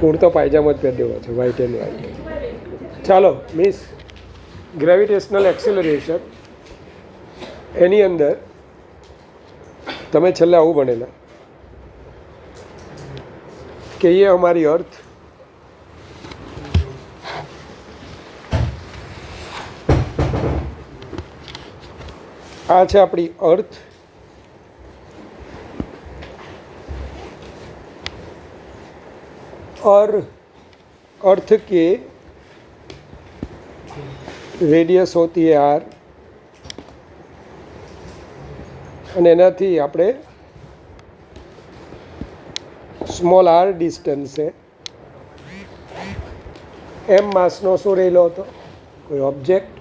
કુર્તો પાયજામા જ પહેરી દેવો છે, વ્હાઇટ એન્ડ વ્હાઇટ. ચાલો મિસ, ગ્રેવિટેશનલ એક્સિલરેશન એની અંદર તમે છેલ્લે આવું ભણેલા કે એ અમારી અર્થ આ છે આપણી અર્થ, और अर्थ के रेडियस होती है आर અને એનાથી આપણે સ્મોલ આર ડિસ્ટન્સ છે એમ માસનો શું રહેલો હતો, કોઈ ઓબ્જેક્ટ,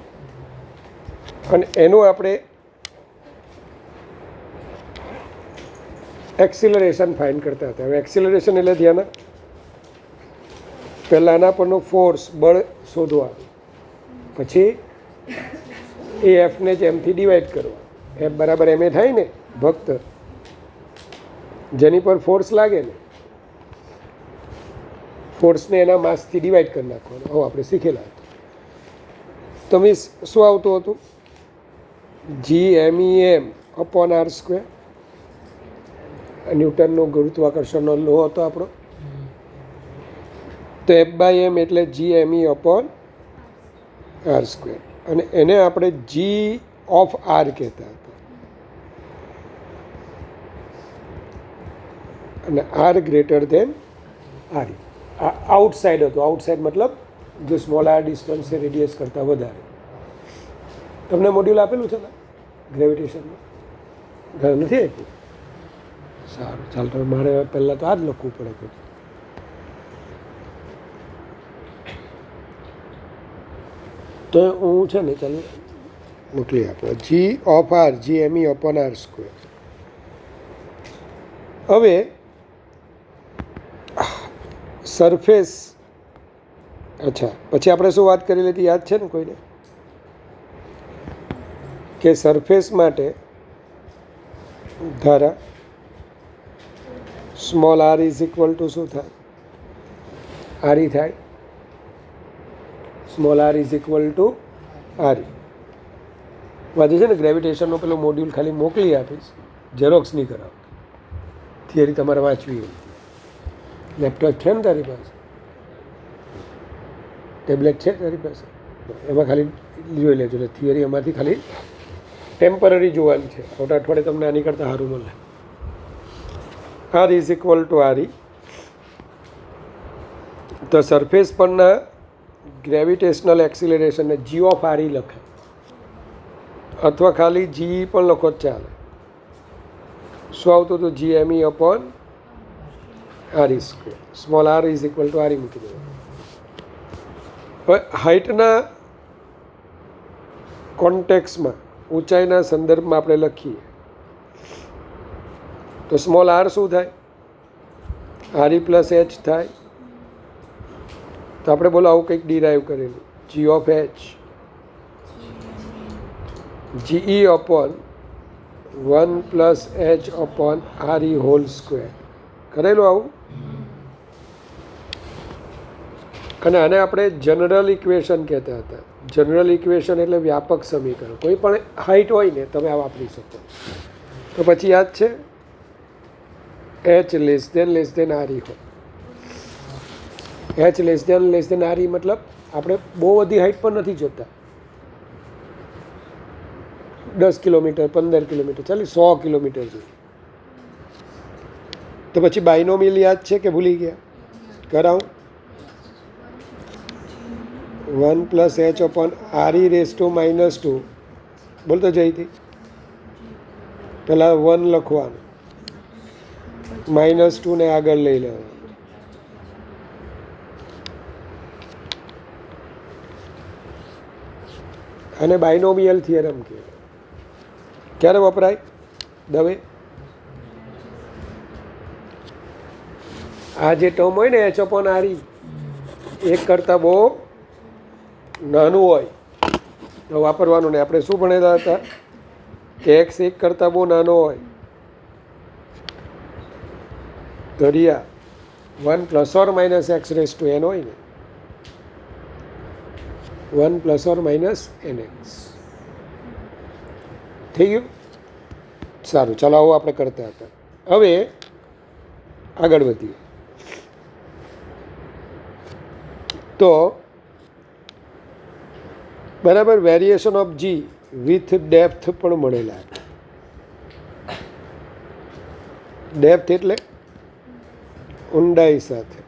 અને એનું આપણે એક્સિલરેશન ફાઇન્ડ કરતા હતા. હવે એક્સિલરેશન એટલે ધ્યાન, પહેલાં આના પરનું ફોર્સ, બળ શોધવા, પછી એ એફને જ એમથી ડિવાઈડ કરવા. એફ બરાબર એમ એ થાય ને ભક્ત, જેની પર ફોર્સ લાગે ને ફોર્સને એના માસથી ડિવાઈડ કરી નાખવાનો. હવે આપણે શીખેલા હતા. તમે શું આવતું હતું? GMEM upon R square. ન્યૂટનનો ગુરુત્વાકર્ષણનો લો હતો આપણો. તો F/m એટલે GME અપોન આર સ્ક્વેર, અને એને આપણે G ઓફ આર કહેતા હતા. અને આર ગ્રેટર દેન આર. આ આઉટસાઇડ હતું. આઉટસાઇડ મતલબ જો સ્મોલ આર ડિસ્ટન્સ છે રેડિયસ કરતાં વધારે. તમને મોડ્યુલ આપેલું છે ને ગ્રેવિટેશનમાં? નથી આપ્યું? સારું, ચાલ તો મારે પહેલાં તો આ જ લખવું પડે. તો હું છે ને, ચાલો મોકલી આપો. G of R, GME upon R square. હવે સરફેસ, અચ્છા, પછી આપણે શું વાત કરી લીધી યાદ છે ને કોઈને? કે સરફેસ માટે ધારા small R is equal to શું થાય? આરી થાય. Small R is equal to R E. આજે છે ને ગ્રેવિટેશનનો પેલો મોડ્યુલ ખાલી મોકલી આપીશ, ઝેરોક્સ નહીં કરાવ. થિયરી તમારે વાંચવી હોય. લેપટોપ છે ને તારી પાસે? ટેબ્લેટ છે તારી પાસે? એમાં ખાલી જોઈ લેજો. એટલે થિયરી એમાંથી ખાલી ટેમ્પરરી જોવાની છે. આવતા અઠવાડિયે તમને આની કરતાં સારું મળે. આર ઇઝ ઇક્વલ ટુ આરી. તો સરફેસ પરના ગ્રેવિટેશનલ એક્સિલરેશનને G ઓફ આરી લખે, અથવા ખાલી જી પણ લખો જ ચાલે. શું આવતું હતું? GME upon R E square. Small R is equal to R E મૂકી દેવાનું. હવે હાઇટના કોન્ટેક્સમાં, ઊંચાઈના સંદર્ભમાં આપણે લખીએ તો સ્મોલ આર શું થાય? આરી પ્લસ એચ થાય. તો આપણે બોલો આવું કંઈક ડિરાઈવ કરેલું. G of H GE upon 1 plus H upon R E whole square કરેલું આવું. અને આને આપણે જનરલ ઇક્વેશન કહેતા હતા. જનરલ ઇક્વેશન એટલે વ્યાપક સમીકરણ. કોઈ પણ હાઇટ હોય ને તમે આ વાપરી શકો. તો પછી યાદ છે એચ લેસ દેન આરી હોય. એચ લેસ દેન આરી મતલબ આપણે બહુ બધી હાઇટ પણ નથી જોતા. 10 કિલોમીટર, 15 કિલોમીટર, ચાલે 100 કિલોમીટર જોઈએ. તો પછી બાયનોમિયલ યાદ છે કે ભૂલી ગયા? કરાવું. 1 plus H upon R E raise to -2. બોલતો જઈથી પહેલાં 1 લખવાનું, -2 ને આગળ લઈ લેવાનું. અને બાયનોમિયલ થિયરમ કહેવાય. ક્યારે વપરાય? દવે. આ જે ટર્મ હોય ને એચ અપોન આર ઈ, એક કરતાં બહુ નાનું હોય તો વાપરવાનું. ને આપણે શું ભણેલા હતા કે એક્સ એક કરતાં બહુ નાનો હોય, દરિયા 1 plus or minus X raise to N હોય ને, 1 plus or minus N X. થઈ ગયું? સારું, ચાલો આવું આપણે કરતા હતા. હવે આગળ વધીએ. તો બરાબર, variation of G with depth પણ મળેલા. ડેપ્થ એટલે ઊંડાઈ સાથે.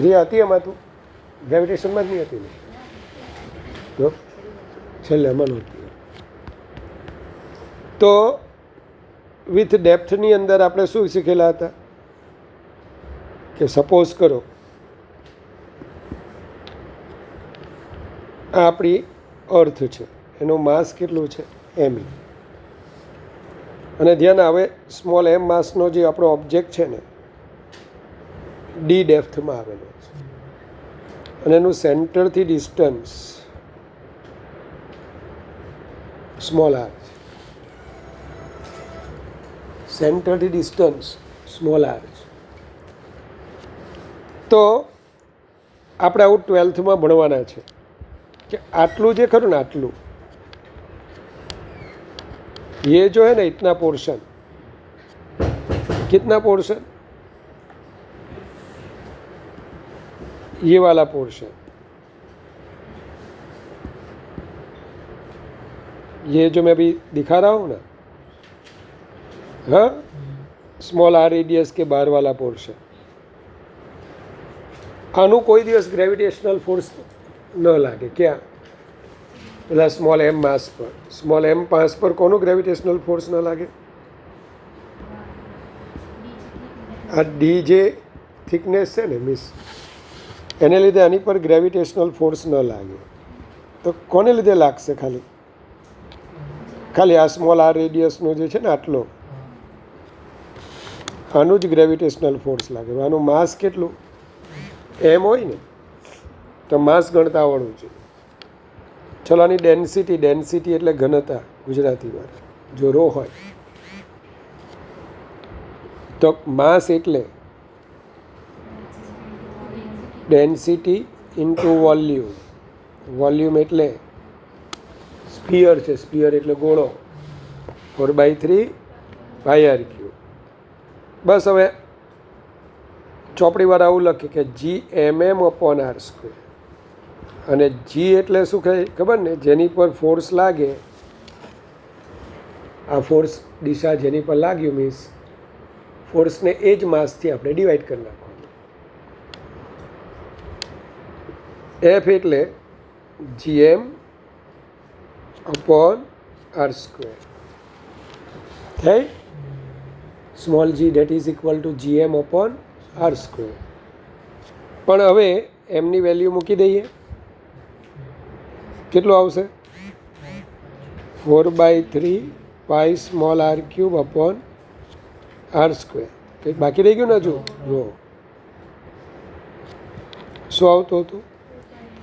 જે હતી એમાં તું ગ્રેવિટેશનમાં જ નહીં હતી ને, તો છેલ્લે એમાં નહોતી. તો વિથ ડેપ્થની અંદર આપણે શું શીખેલા હતા કે સપોઝ કરો આ આપણી અર્થ છે, એનું માસ કેટલું છે એમ. અને ધ્યાન આવે સ્મોલ એમ માસનો જે આપણો ઓબ્જેક્ટ છે ને ડી ડેપ્થમાં આવેલો છે, અને એનું સેન્ટરથી ડિસ્ટન્સ સ્મોલ આર છે. સેન્ટરથી ડિસ્ટન્સ સ્મોલ આર છે. તો આપણે આવું 12થમાં ભણવાના છે कि आटलू जो खरू ना आटलू ये जो है ना इतना पोर्शन, कितना पोर्शन, ये वाला पोर्शन, ये जो मैं अभी दिखा रहा हूँ ना, हाँ, स्मॉल आर रेडियस के बाहर वाला पोर्शन, आनु कोई दिवस ग्रेविटेशनल फोर्स न लागे. क्या પેલા સ્મોલ એમ માસ પર, સ્મોલ એમ માસ પર કોનું ગ્રેવિટેશનલ ફોર્સ ન લાગે? આ ડી જે થિકનેસ છે ને મિસ, એને લીધે આની પર ગ્રેવિટેશનલ ફોર્સ ન લાગે. તો કોને લીધે લાગશે? ખાલી આ સ્મોલ આર રેડિયસનો જે છે ને આટલો, આનું જ ગ્રેવિટેશનલ ફોર્સ લાગે. આનું માસ કેટલું એમ હોય ને, તો માસ ગણતા આવડવું જોઈએ. ચલો આની ડેન્સિટી, ડેન્સિટી એટલે ઘનતા ગુજરાતીમાં, જો રો હોય તો માસ એટલે ડેન્સિટી ઇન્ટુ વોલ્યુમ. વોલ્યુમ એટલે સ્ફિયર છે, સ્ફિયર એટલે ગોળો, 4/3 πr³. બસ હવે ચોપડીવાર આવું લખે કે G/mm/r². અને જી એટલે શું કહે ખબર ને? જેની પર ફોર્સ લાગે, આ ફોર્સ દિશા જેની પર લાગ્યું મીન્સ ફોર્સને એ જ માસથી આપણે ડિવાઈડ કરી નાખવાનું. એફ એટલે Gm/r². થઈ? Small G that is equal to Gm/r². પણ હવે એમની વેલ્યુ મૂકી દઈએ, કેટલું આવશે? 4/3 પાઈ સ્મોલ r³/r². કંઈક બાકી રહી ગયું ને હજુ? રો શું આવતું હતું?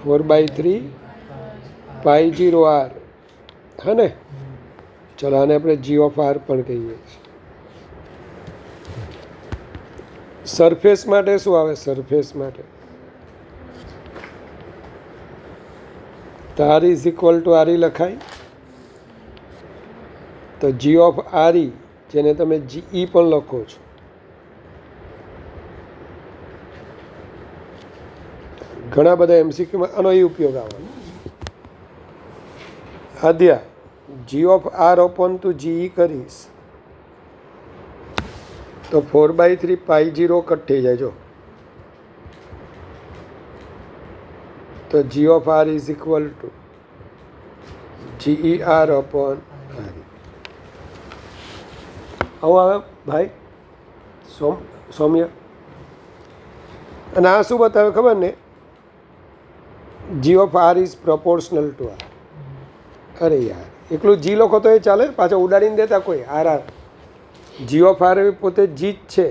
4/3 π0r. હા ને? ચલો આને આપણે G(r) પણ કહીએ છીએ. સરફેસ માટે શું આવે? સરફેસ માટે તો r is equal two RE લખાય. તો G(RE) જેને તમે GE પણ લખો છો, ઘણા બધા MCQમાં આનો એ ઉપયોગ આવવાનો. આદ્યા G(r)/GE કરીશ તો 4/3 π0 કટ થઈ જાય. જો તો G(r) is equal two GER/RE. આવું આવે ભાઈ સૌમ્ય. અને આ શું બતાવે ખબર ને? G(r) is proportional two R. અરે યાર, એકલું જી લખો તો એ ચાલે? પાછા ઉડાડીને દેતા કોઈ RR. G(r) પોતે જી જ છે,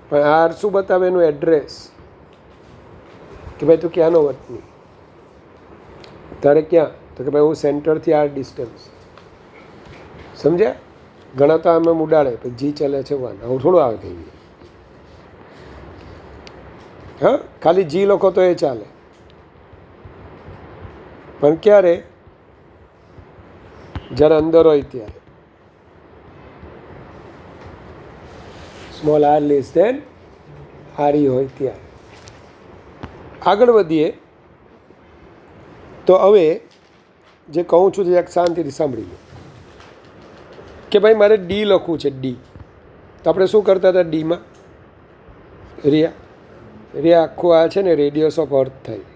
પણ આર શું બતાવે? એનું એડ્રેસ, કે ભાઈ તું ક્યાંનો વતની, તારે ક્યાં? તો કે ભાઈ હું સેન્ટરથી આર ડિસ્ટન્સ. સમજ્યા? ઘણા તો આમ ઉડાડે પછી જી ચાલે છે 1, આવું થોડું આવે કઈ. હા, ખાલી જી લખો તો એ ચાલે, પણ ક્યારે? જ્યારે અંદર હોય ત્યારે. Small R less than R હોય ત્યારે. આગળ વધીએ તો હવે જે કહું છું તે એક શાંતિથી સાંભળી લો કે ભાઈ મારે ડી લખવું છે. ડી તો આપણે શું કરતા હતા ડીમાં? રિયા આખું આ છે ને રેડિયસ ઓફ અર્થ થાય,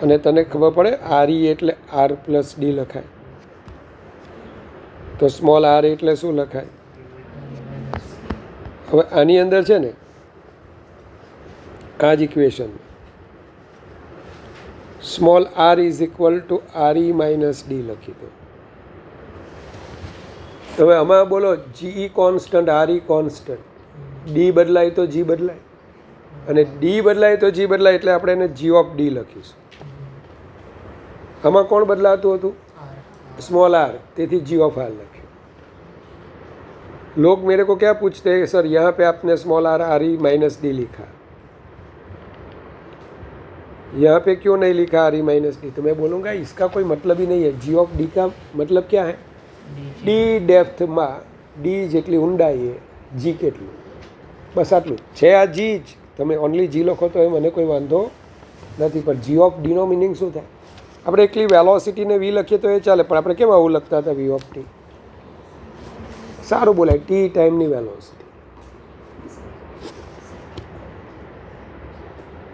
અને તને ખબર પડે આર એટલે આર પ્લસ ડી લખાય. તો સ્મોલ આર એટલે શું લખાય? હવે આની અંદર છે ને આ જ equation small R is equal to R E minus D લખી દો. હવે આમાં બોલો GE constant, R E constant, D બદલાય તો જી બદલાય, અને ડી બદલાય તો જી બદલાય, એટલે આપણે એને જી ઓફ ડી લખીશું. આમાં કોણ બદલાતું હતું? स्मॉल आर, તેથી जी ऑफ आर लख्यो. लोग मेरे को क्या पूछते हैं सर यहाँ पे आपने small R R E minus D लिखा, यहाँ पे क्यों नहीं लिखा आर ई माइनस डी? तो मैं बोलूँगा इसका कोई मतलब ही नहीं है. जी ऑफ डी का मतलब क्या है? डी डेप्थ में डी જેટલી ઊંડાઈ એ જી કેટલું, બસ આટલું છે. આ જી જ તમે ઓનલી જી લખો તો એ મને કોઈ વાંધો નથી, પણ જી ઓફ ડીનો મિનિંગ શું થાય? આપણે એકલી વેલોસિટીને વી લખીએ તો એ ચાલે, પણ આપણે કેમ આવું લખતા હતા? વી ઓફ ટી સારું બોલાય, ટી ટાઈમની વેલોસિટી.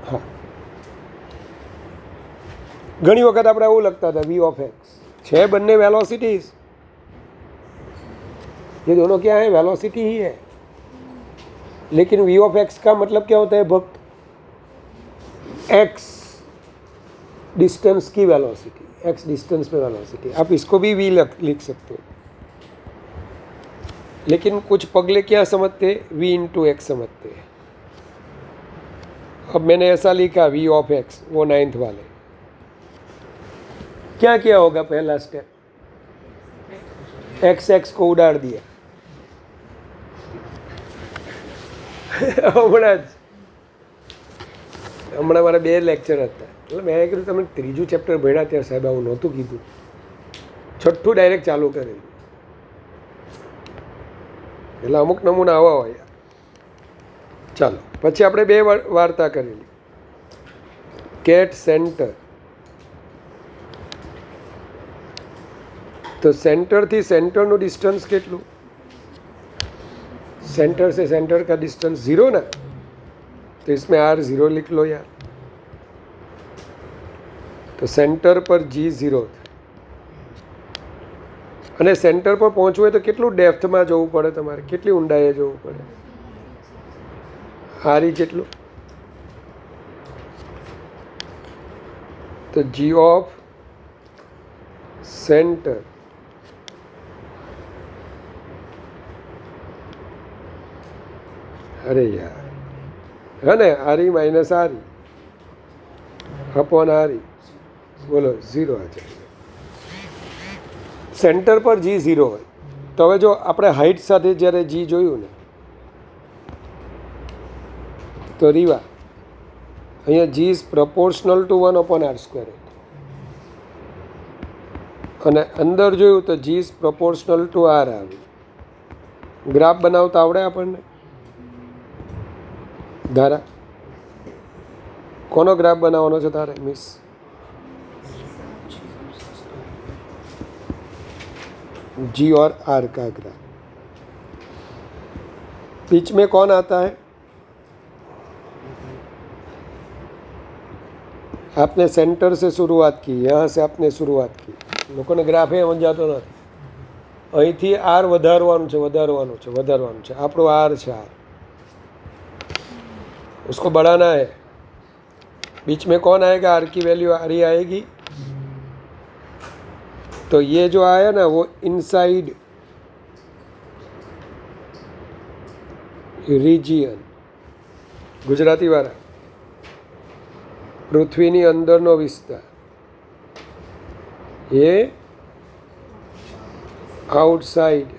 હા, ઘણી વખત આપણે આવું લખતા હતા વી ઓફ એક્સ. છે બંને वेलोसिटीज, ये दोनों क्या है? वेलोसिटी ही है. लेकिन वी ऑफ एक्स का मतलब क्या होता है भक्त? एक्स डिस्टेंस की वेलोसिटी, एक्स डिस्टेंस पे वेलोसिटी. आप इसको भी वी लिख सकते हो, लेकिन कुछ पगले क्या समझते हैं? वी इंटू एक्स समझते हैं. अब मैंने ऐसा लिखा वी ऑफ एक्स, वो 9th वाले. क्या किया होगा? पहला स्टेप एक्स एक्स को उड़ाड़ दिया. હમણાં મારા 2 લેક્ચર હતા, એટલે મેં કીધું તમે ત્રીજું ચેપ્ટર ભણ્યા ત્યાં સાહેબ આવું નહોતું કીધું, છઠ્ઠું ડાયરેક્ટ ચાલુ કરેલું. એટલે અમુક નમૂના આવા હોય. ચાલો પછી આપણે 2 વાર્તા કરેલી. કેટ સેન્ટર, तो सेंटर थी सेंटर नो डिस्टेंस કેટલું? सेंटर से सेंटर का डिस्टेंस 0 ना, तो इसमें आर 0 लिख लो यार. तो सेंटर पर जी 0 અને સેન્ટર પર પહોંચવું હોય તો કેટલું ડેપ્થમાં જવું પડે તમારે? કેટલી ઊંડાઈએ જવું પડે? આર ઈ જેટલું. તો જી ઓફ સેન્ટર अरे यार है ना, are E minus R E upon R ई, बोलो 0 आ जाए. સેન્ટર પર જી 0 હોય તો હવે જો આપણે હાઇટ સાથે જ્યારે જી જોયું ને, તો રીવા અહીંયા G is proportional to 1 upon R square, અને અંદર જોયું તો G is proportional to R આવ્યું. ગ્રાફ બનાવતા આવડે આપણને? ધારા કોનો ગ્રાફ બનાવવાનો છે તારે મિસ? जी और आर का ग्राफ. बीच में कौन आता है? आपने सेंटर से शुरुआत की, यहाँ से आपने शुरुआत की. લોકોને ગ્રાફ એ સમજાતો નથી. અહીંથી આર વધારવાનું છે, વધારવાનું છે, વધારવાનું છે. આપણો આર છે, આર उसको बढ़ाना है. बीच में कौन आएगा? आर की वैल्यू आर ही आएगी. तो ये जो आया ना वो इनसाइड रीजियन, गुजराती वाला, पृथ्वीनी अंदरनो विस्तार, ये આઉટસાઇડ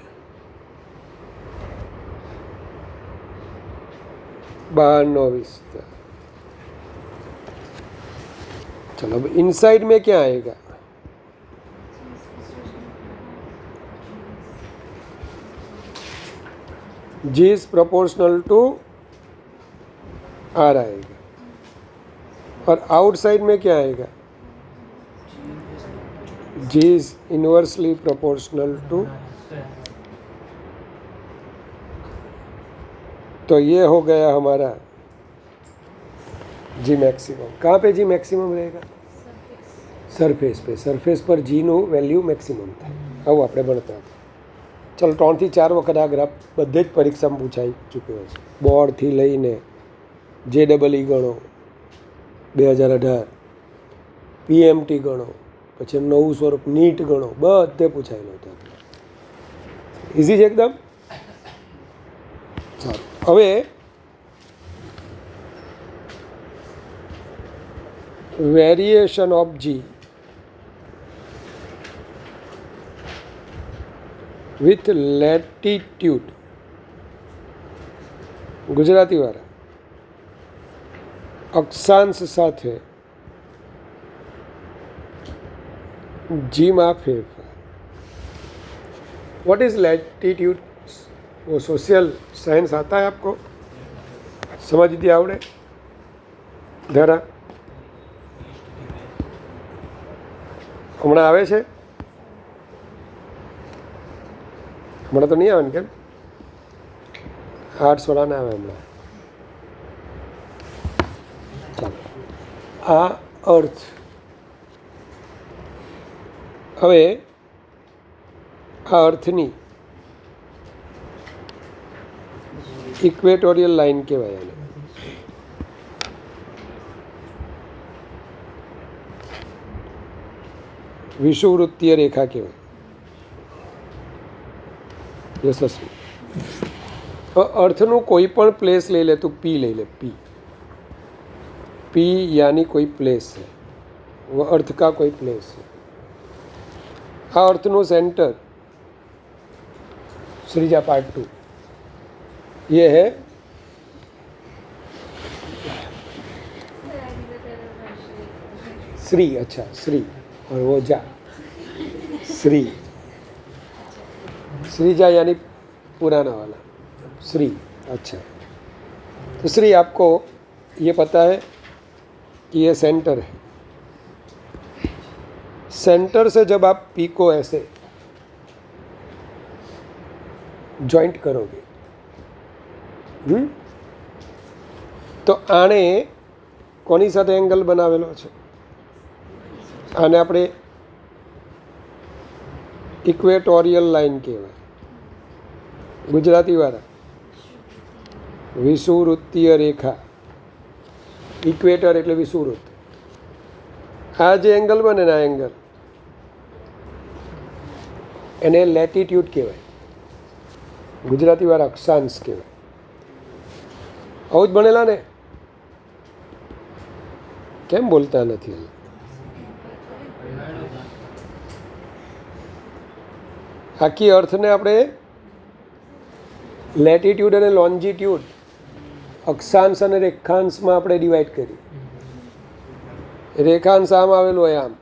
बाहरનો विस्तार। चलो अब इनसाइड में क्या आएगा? G is proportional to R आएगा। और आउटसाइड में क्या आएगा? G is inversely proportional to. तो ये हो गया हमारा जी मैक्सिमम। कहाँ पे जी मैक्सिमम रहेगा? सरफेस पे। सरफेस पर जी નું વેલ્યુ મેક્સિમમ થાય। આવું આપણે ભણતા હતા। ચલો 3 થી 4 વખત આ ગ્રાફ બધે જ પરીક્ષામાં પૂછાઈ ચૂક્યો છે। બોર્ડથી લઈને JEE ગણો 2018, PMT ગણો, પછી નવું સ્વરૂપ નીટ ગણો, બધે પૂછાયેલો હતો। ઇઝી છે એકદમ। સારું, હવે variation of G with latitude. ગુજરાતીવાળા અક્ષાંશ સાથે જીમાં ફેરફાર। What is latitude? वो सोशल साइंस आता है आपको? समझ दिया आवड़े धरा? हमણાં આવે છે? હમણાં તો નહીં આવે ને? કેમ આર્ટ્સ વાળા ના આવે હમણાં? ચાલો, આ અર્થ। હવે આ અર્થની ઇક્વેટોરિયલ લાઇન કહેવાય આને। વિષુવવૃત્તીય રેખા કહેવાય। યશસ્વી। અર્થનું કોઈ પણ પ્લેસ લઈ લે, તું પી લઈ લે, पी पी यानी कोई प्लेस है, वो अर्थ का कोई प्लेस है। आ अर्थનું सेंटर श्रीजा पार्ट 2 ये है श्री। अच्छा, श्री और वो जा, श्री। श्रीजा यानी पुराना वाला श्री। अच्छा, तो श्री आपको ये पता है कि ये सेंटर है। सेंटर से जब आप पी को ऐसे जॉइंट करोगे तो आने कोनी साथे एंगल बनावेलो छे? आने आपणे इक्वेटोरियल लाइन कहेवाय। गुजराती वाला विषुववृत्तीय रेखा। इक्वेटर एटले विषुववृत्त। आ जे एंगल बने ना एंगल एने लेटिट्यूड कहेवाय। गुजराती वाला अक्षांश कहेवाय। आવું જ ભણેલા ને? કેમ બોલતા નથી? આખી અર્થને આપણે લેટિટ્યુડ અને લોન્જિટ્યુડ, અક્ષાંશ અને રેખાંશમાં આપણે ડિવાઈડ કરી। રેખાંશ આમ આવેલું હોય, આમ।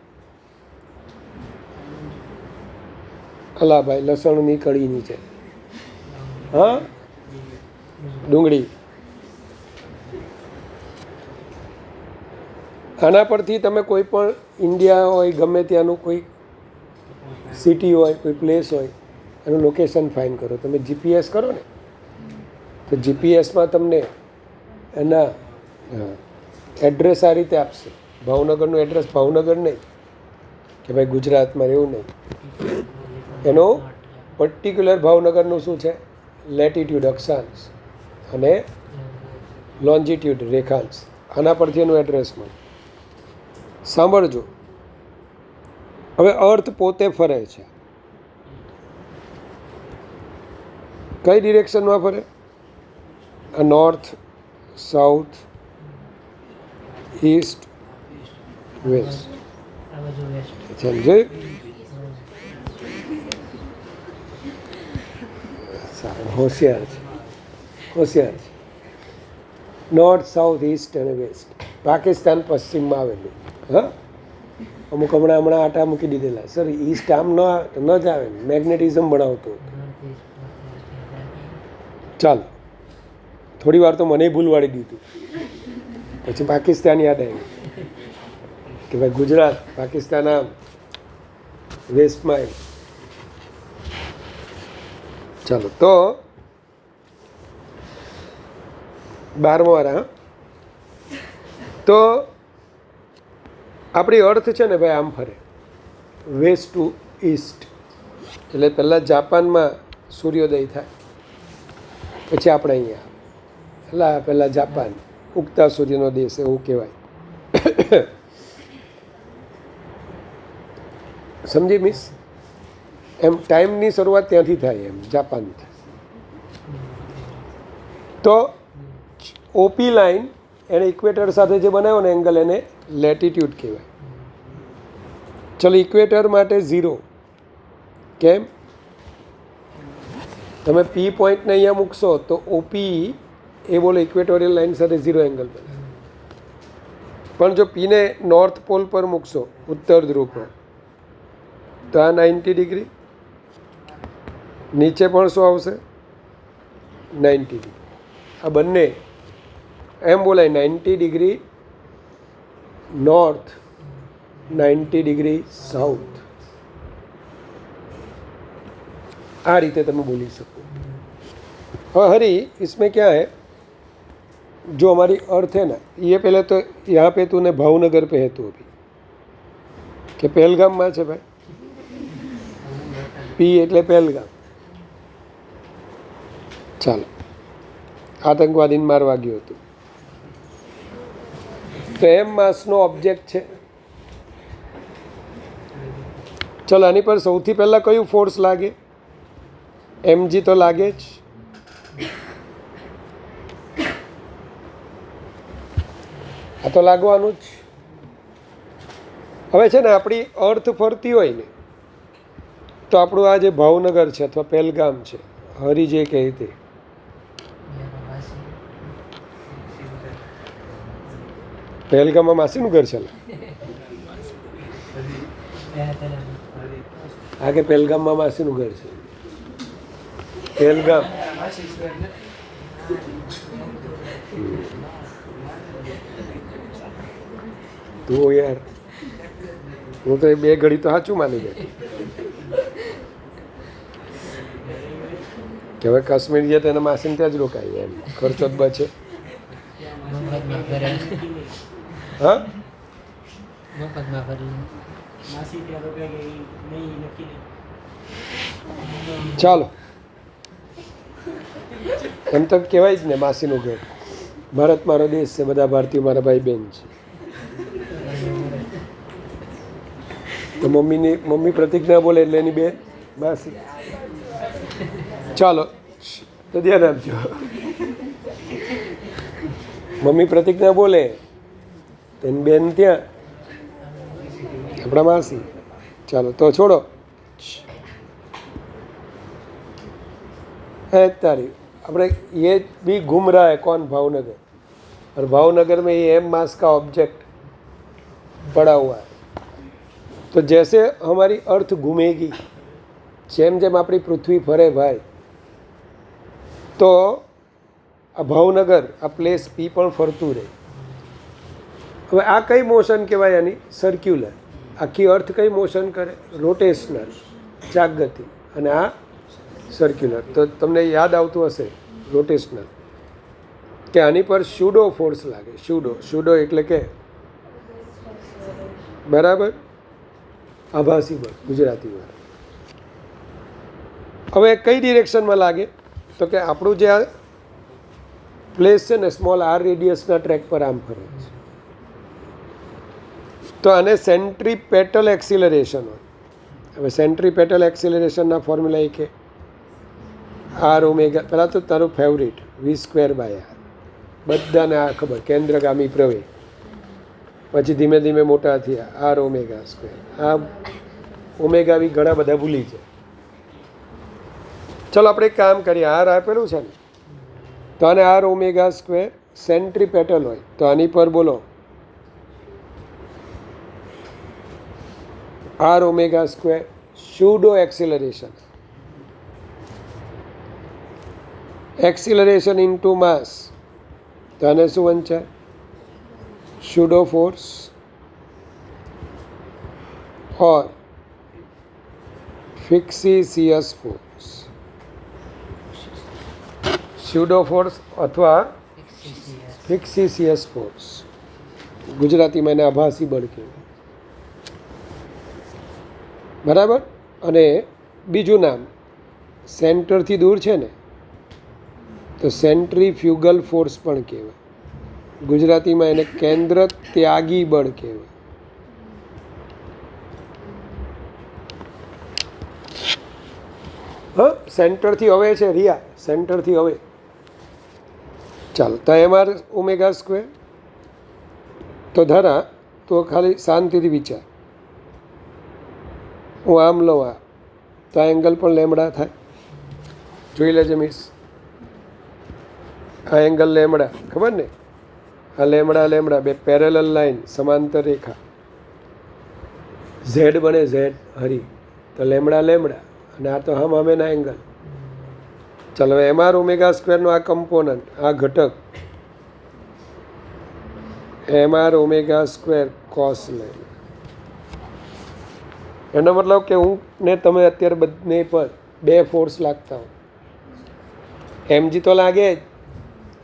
અલા ભાઈ, લસણની કળી નીચે, હા, ડુંગળી। આના પરથી તમે કોઈ પણ ઇન્ડિયા હોય, ગમે ત્યાંનું કોઈ સિટી હોય, કોઈ પ્લેસ હોય, એનું લોકેશન ફાઇન્ડ કરો। તમે જીપીએસ કરો ને, તો જીપીએસમાં તમને એના એડ્રેસ આ રીતે આપશે। ભાવનગરનું એડ્રેસ ભાવનગર નહીં કે ભાઈ ગુજરાતમાં રહેવું નહીં, એનો પર્ટિક્યુલર ભાવનગરનું શું છે? લેટિટ્યુડ અક્ષાંશ અને લોન્જિટ્યુડ રેખાંશ। આના પરથી એનું એડ્રેસ મળે। સાંભળજો, હવે અર્થ પોતે ફરે છે। કઈ ડિરેક્શનમાં ફરે? આ નોર્થ, સાઉથ, ઈસ્ટ, વેસ્ટ। સમજે? સારું, હોશિયાર છે, હોશિયાર છે. નોર્થ, સાઉથ, ઈસ્ટ અને વેસ્ટ. પાકિસ્તાન પશ્ચિમમાં આવેલું. હા, અમુક હમણાં આટા મૂકી દીધેલા. સર ઈસ્ટ આમ ન જ આવે, મેગ્નેટિઝમ બનાવતું હતું. ચાલો, થોડી વાર તો મને ભૂલ વાળી દીધું, પછી પાકિસ્તાન યાદ આવ્યું કે ભાઈ ગુજરાત, પાકિસ્તાન આમ વેસ્ટમાં આવ્યું. ચાલો, તો 12મો વાર. હા, તો આપણી અર્થ છે ને ભાઈ આમ ફરે, વેસ્ટ ટુ ઈસ્ટ. એટલે પહેલાં જાપાનમાં સૂર્યોદય થાય, પછી આપણે અહીંયા એટલે પહેલાં જાપાન ઉગતા સૂર્યનો દેશ એવું કહેવાય. સમજી મિસ? એમ ટાઈમની શરૂઆત ત્યાંથી થાય, એમ જાપાનથી. તો ઓપી લાઈન એને ઇક્વેટર સાથે જે બનાવ્યો ને એંગલ, એને લેટિટ્યૂડ કહેવાય. ચલો, ઇક્વેટર માટે 0. કેમ? તમે પી પોઈન્ટને અહીંયા મૂકશો તો ઓપી એ બોલો ઇક્વેટોરિયલ લાઇન સાથે 0 એંગલ બને. પણ જો પીને નોર્થ પોલ પર મૂકશો, ઉત્તર ધ્રુવ પર, તો આ 90 ડિગ્રી. નીચે પણ શું આવશે? 90 ડિગ્રી. આ બંને એમ બોલાય 90 ડિગ્રી નોર્થ, 90 ડિગ્રી સાઉથ. આ રીતે તમે બોલી શકો. हाँ हरी, इसमें क्या है, जो हमारी अर्थ है ना, ये पहले तो यहाँ पे तूने भावनगर पे है तू अभी, કે પહેલગામમાં છે ભાઈ. પી એટલે પહેલગામ. ચાલો, આતંકવાદીને મારવા ગયું હતું. તો એમ માસનો ઓબ્જેક્ટ છે. ચલો, આની પર સૌથી પહેલાં કયું ફોર્સ લાગે? એમજી તો લાગે જ. આ તો લાગવાનું જ. હવે છે ને આપણી અર્થ ફરતી હોય ને, તો આપણું આ જે ભાવનગર છે અથવા પહેલગામ છે, હરી જે કહે તે, પહેલગામમાં માસીનું ઘર છે. હા, કે પહેલગામમાં માસીનું ઘર છે. પહેલગામ તો યાર, હું તો બે ઘડી તો સાચું માની બેઠો કે હવે કાશ્મીર જઈએ તો એને માસીને ત્યાં જ રોકાય, એમ ખર્ચો જ બચે. હા, ચાલો, એમ તો કહેવાય જ ને માસીનું ઘર. ભારત મારો દેશ છે, બધા ભારતીયો મારા ભાઈ બહેન છે. તો મમ્મી પ્રતિજ્ઞા બોલે એટલે એની બેન માસી. ચાલો, તો ધ્યાન આપજો. મમ્મી પ્રતિજ્ઞા બોલે તેની બેન ત્યાં આપણા માસી. ચાલો, તો છોડો. है तारीफ अपने ये भी घूम रहा है कौन? भावनगर. और भावनगर में ये एम मास का ऑब्जेक्ट पड़ा हुआ है. तो जैसे हमारी अर्थ घूमेगी, જેમ જેમ આપણી પૃથ્વી ફરે ભાઈ, તો આ ભાવનગર, આ પ્લેસ પી પણ ફરતું રહે. હવે આ કઈ મોશન કહેવાય? આની સર્ક્યુલર. આખી અર્થ કઈ મોશન કરે? રોટેશનલ, ચાકગતિ. અને આ સર્ક્યુલર. તો તમને યાદ આવતું હશે રોટેશનલ, કે આની પર સ્યુડો ફોર્સ લાગે. સ્યુડો એટલે કે બરાબર આભાસી બળ, ગુજરાતીમાં. હવે કઈ ડિરેક્શનમાં લાગે? તો કે આપણું જે આ પ્લેસ છે ને, સ્મોલ આર રેડિયસના ટ્રેક પર આમ ફરે છે. તો આને સેન્ટ્રીપેટલ એક્સિલરેશન હોય. હવે સેન્ટ્રીપેટલ એક્સિલરેશનના ફોર્મ્યુલા એ કે આર ઓમેગા, પહેલાં તો તારું ફેવરિટ v²/r, બધાને આ ખબર, કેન્દ્રગામી પ્રવેગ. પછી ધીમે ધીમે મોટા થયા, આર ઓમેગા². આ ઓમેગા વી ઘણા બધા ભૂલી જાય. ચલો આપણે એક કામ કરીએ, આર આપેલું છે ને, તો આને આર ઓમેગા સ્ક્વેર સેન્ટ્રીપેટલ હોય તો આની પર બોલો R omega square pseudo acceleration, acceleration into mass, તો આને શું વંચાય? Pseudo force or fictitious force, pseudo force અથવા ફિક્સિસિયસ ફોર્સ, ગુજરાતીમાં એને આભાસી બળ કહેવાય. બરાબર. અને બીજું નામ સેન્ટરથી દૂર છે ને તો સેન્ટ્રીફ્યુગલ ફોર્સ પણ કહેવાય, ગુજરાતીમાં એને કેન્દ્ર ત્યાગી બળ કહેવાય. હા, સેન્ટરથી હવે છે રિયા, સેન્ટરથી હવે. ચાલ, તો એમાં ઓમેગા સ્ક્વેર તો ધરા, તો ખાલી શાંતિથી વિચાર. હું આમ લઉં આ, તો આ એંગલ પણ લેમડા થાય. જોઈ લેજે મિસ, આ એંગલ લેમડા, ખબર ને? આ લેમડા લેમડા બે પેરેલલ લાઈન, સમાંતર રેખા, ઝેડ બને ઝેડ હરી, તો લેમડા લેમડા, અને આ તો હમ હમેના એંગલ. ચાલો, હવે એમઆર ઓમેગા સ્ક્વેરનો આ કમ્પોનન્ટ, આ ઘટક એમઆર ઓમેગા સ્ક્વેર કોસ લે. એનો મતલબ કે હું ને તમે અત્યારે બંને પર બે ફોર્સ લાગતા હોય. એમજી તો લાગે જ,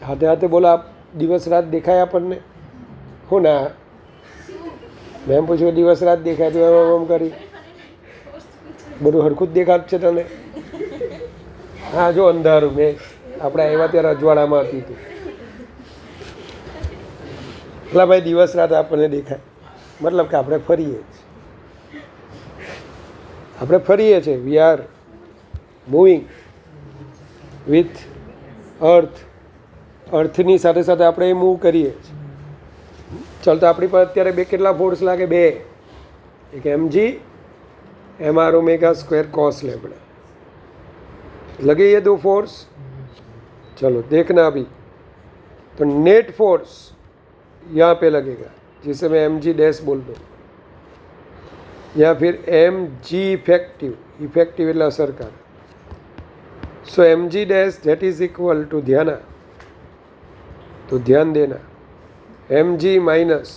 હાથે હાથે બોલો, દિવસ રાત દેખાય આપણને? હું ના, મેં પૂછ્યું દિવસ રાત દેખાય તો એમ કરી બધું હરખું જ દેખાત છે તને? હા, જો અંધારું, મેં આપણે આવ્યા ત્યારે અજવાળામાં હતી તું. એટલે ભાઈ દિવસ રાત આપણને દેખાય, મતલબ કે આપણે ફરીએ છીએ, આપણે ફરીએ છીએ. વી આર મૂવિંગ વિથ અર્થ, અર્થની સાથે સાથે આપણે એ મૂવ કરીએ છીએ. ચાલ, તો આપણી પર અત્યારે બે કેટલા ફોર્સ લાગે? બે. એક MG M R omega square cos lambda, लगे ये दो फोर्स. चलो देखना अभी, तो नेट फोर्स यहाँ पे लगेगा जिसे मैं एम जी डैश बोल दूँ, या फिर एम जी इफेक्टिव, इफेक्टिव એટલે અસરકાર. So M G dash that is equal to ध्यान, तो ध्यान देना एम जी माइनस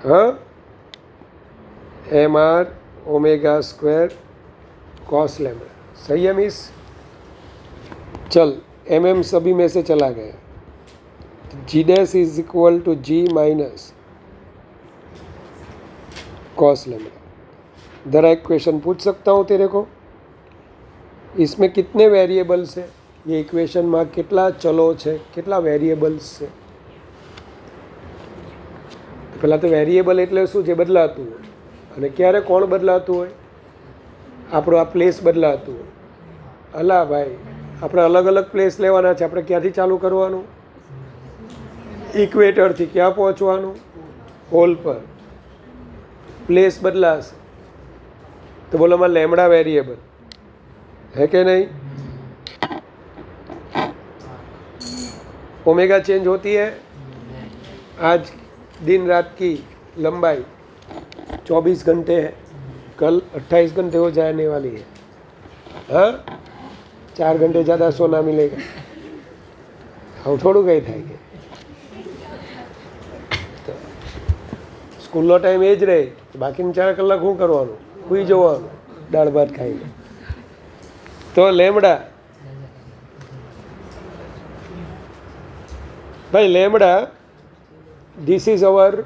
हाँ M R omega square cos lambda. सही है मिस? चल, एम एम सभी में से चला गया. G dash is equal to G minus cos lambda. जरा एक क्वेश्चन पूछ सकता हूँ तेरे को, इसमें कितने वेरिएबल्स है? ये इक्वेशन में कितना चलो है, कितना वेरिएबल्स है? पहला तो वेरिएबल એટલે શું છે? બદલાતું હોય. અને ક્યારે કોણ બદલાતું હોય? આપણો આ પ્લેસ બદલાતું હોય. અલા ભાઈ, આપણે અલગ અલગ પ્લેસ લેવાના છે. આપણે ક્યાંથી ચાલુ કરવાનું? ઇક્વેટરથી ક્યાં પહોંચવાનું? પોલ પર. પ્લેસ બદલાશે તો બોલો માં લેમડા વેરિએબલ है कि नहीं? ओमेगा चेंज होती है. आज दिन रात की लंबाई 24 घंटे है, कल 28 घंटे हो जाने वाली है. हाँ, 4 घंटे ज़्यादा सोना मिलेगा. हम थोड़ू कहीं था कि तो स्कूल टाइम एज रहे, बाकी 4 कलाक शू करवानुं? सुई जवानुं दाळ भात खाईने. तो लेमड़ा भाई, lambda this is our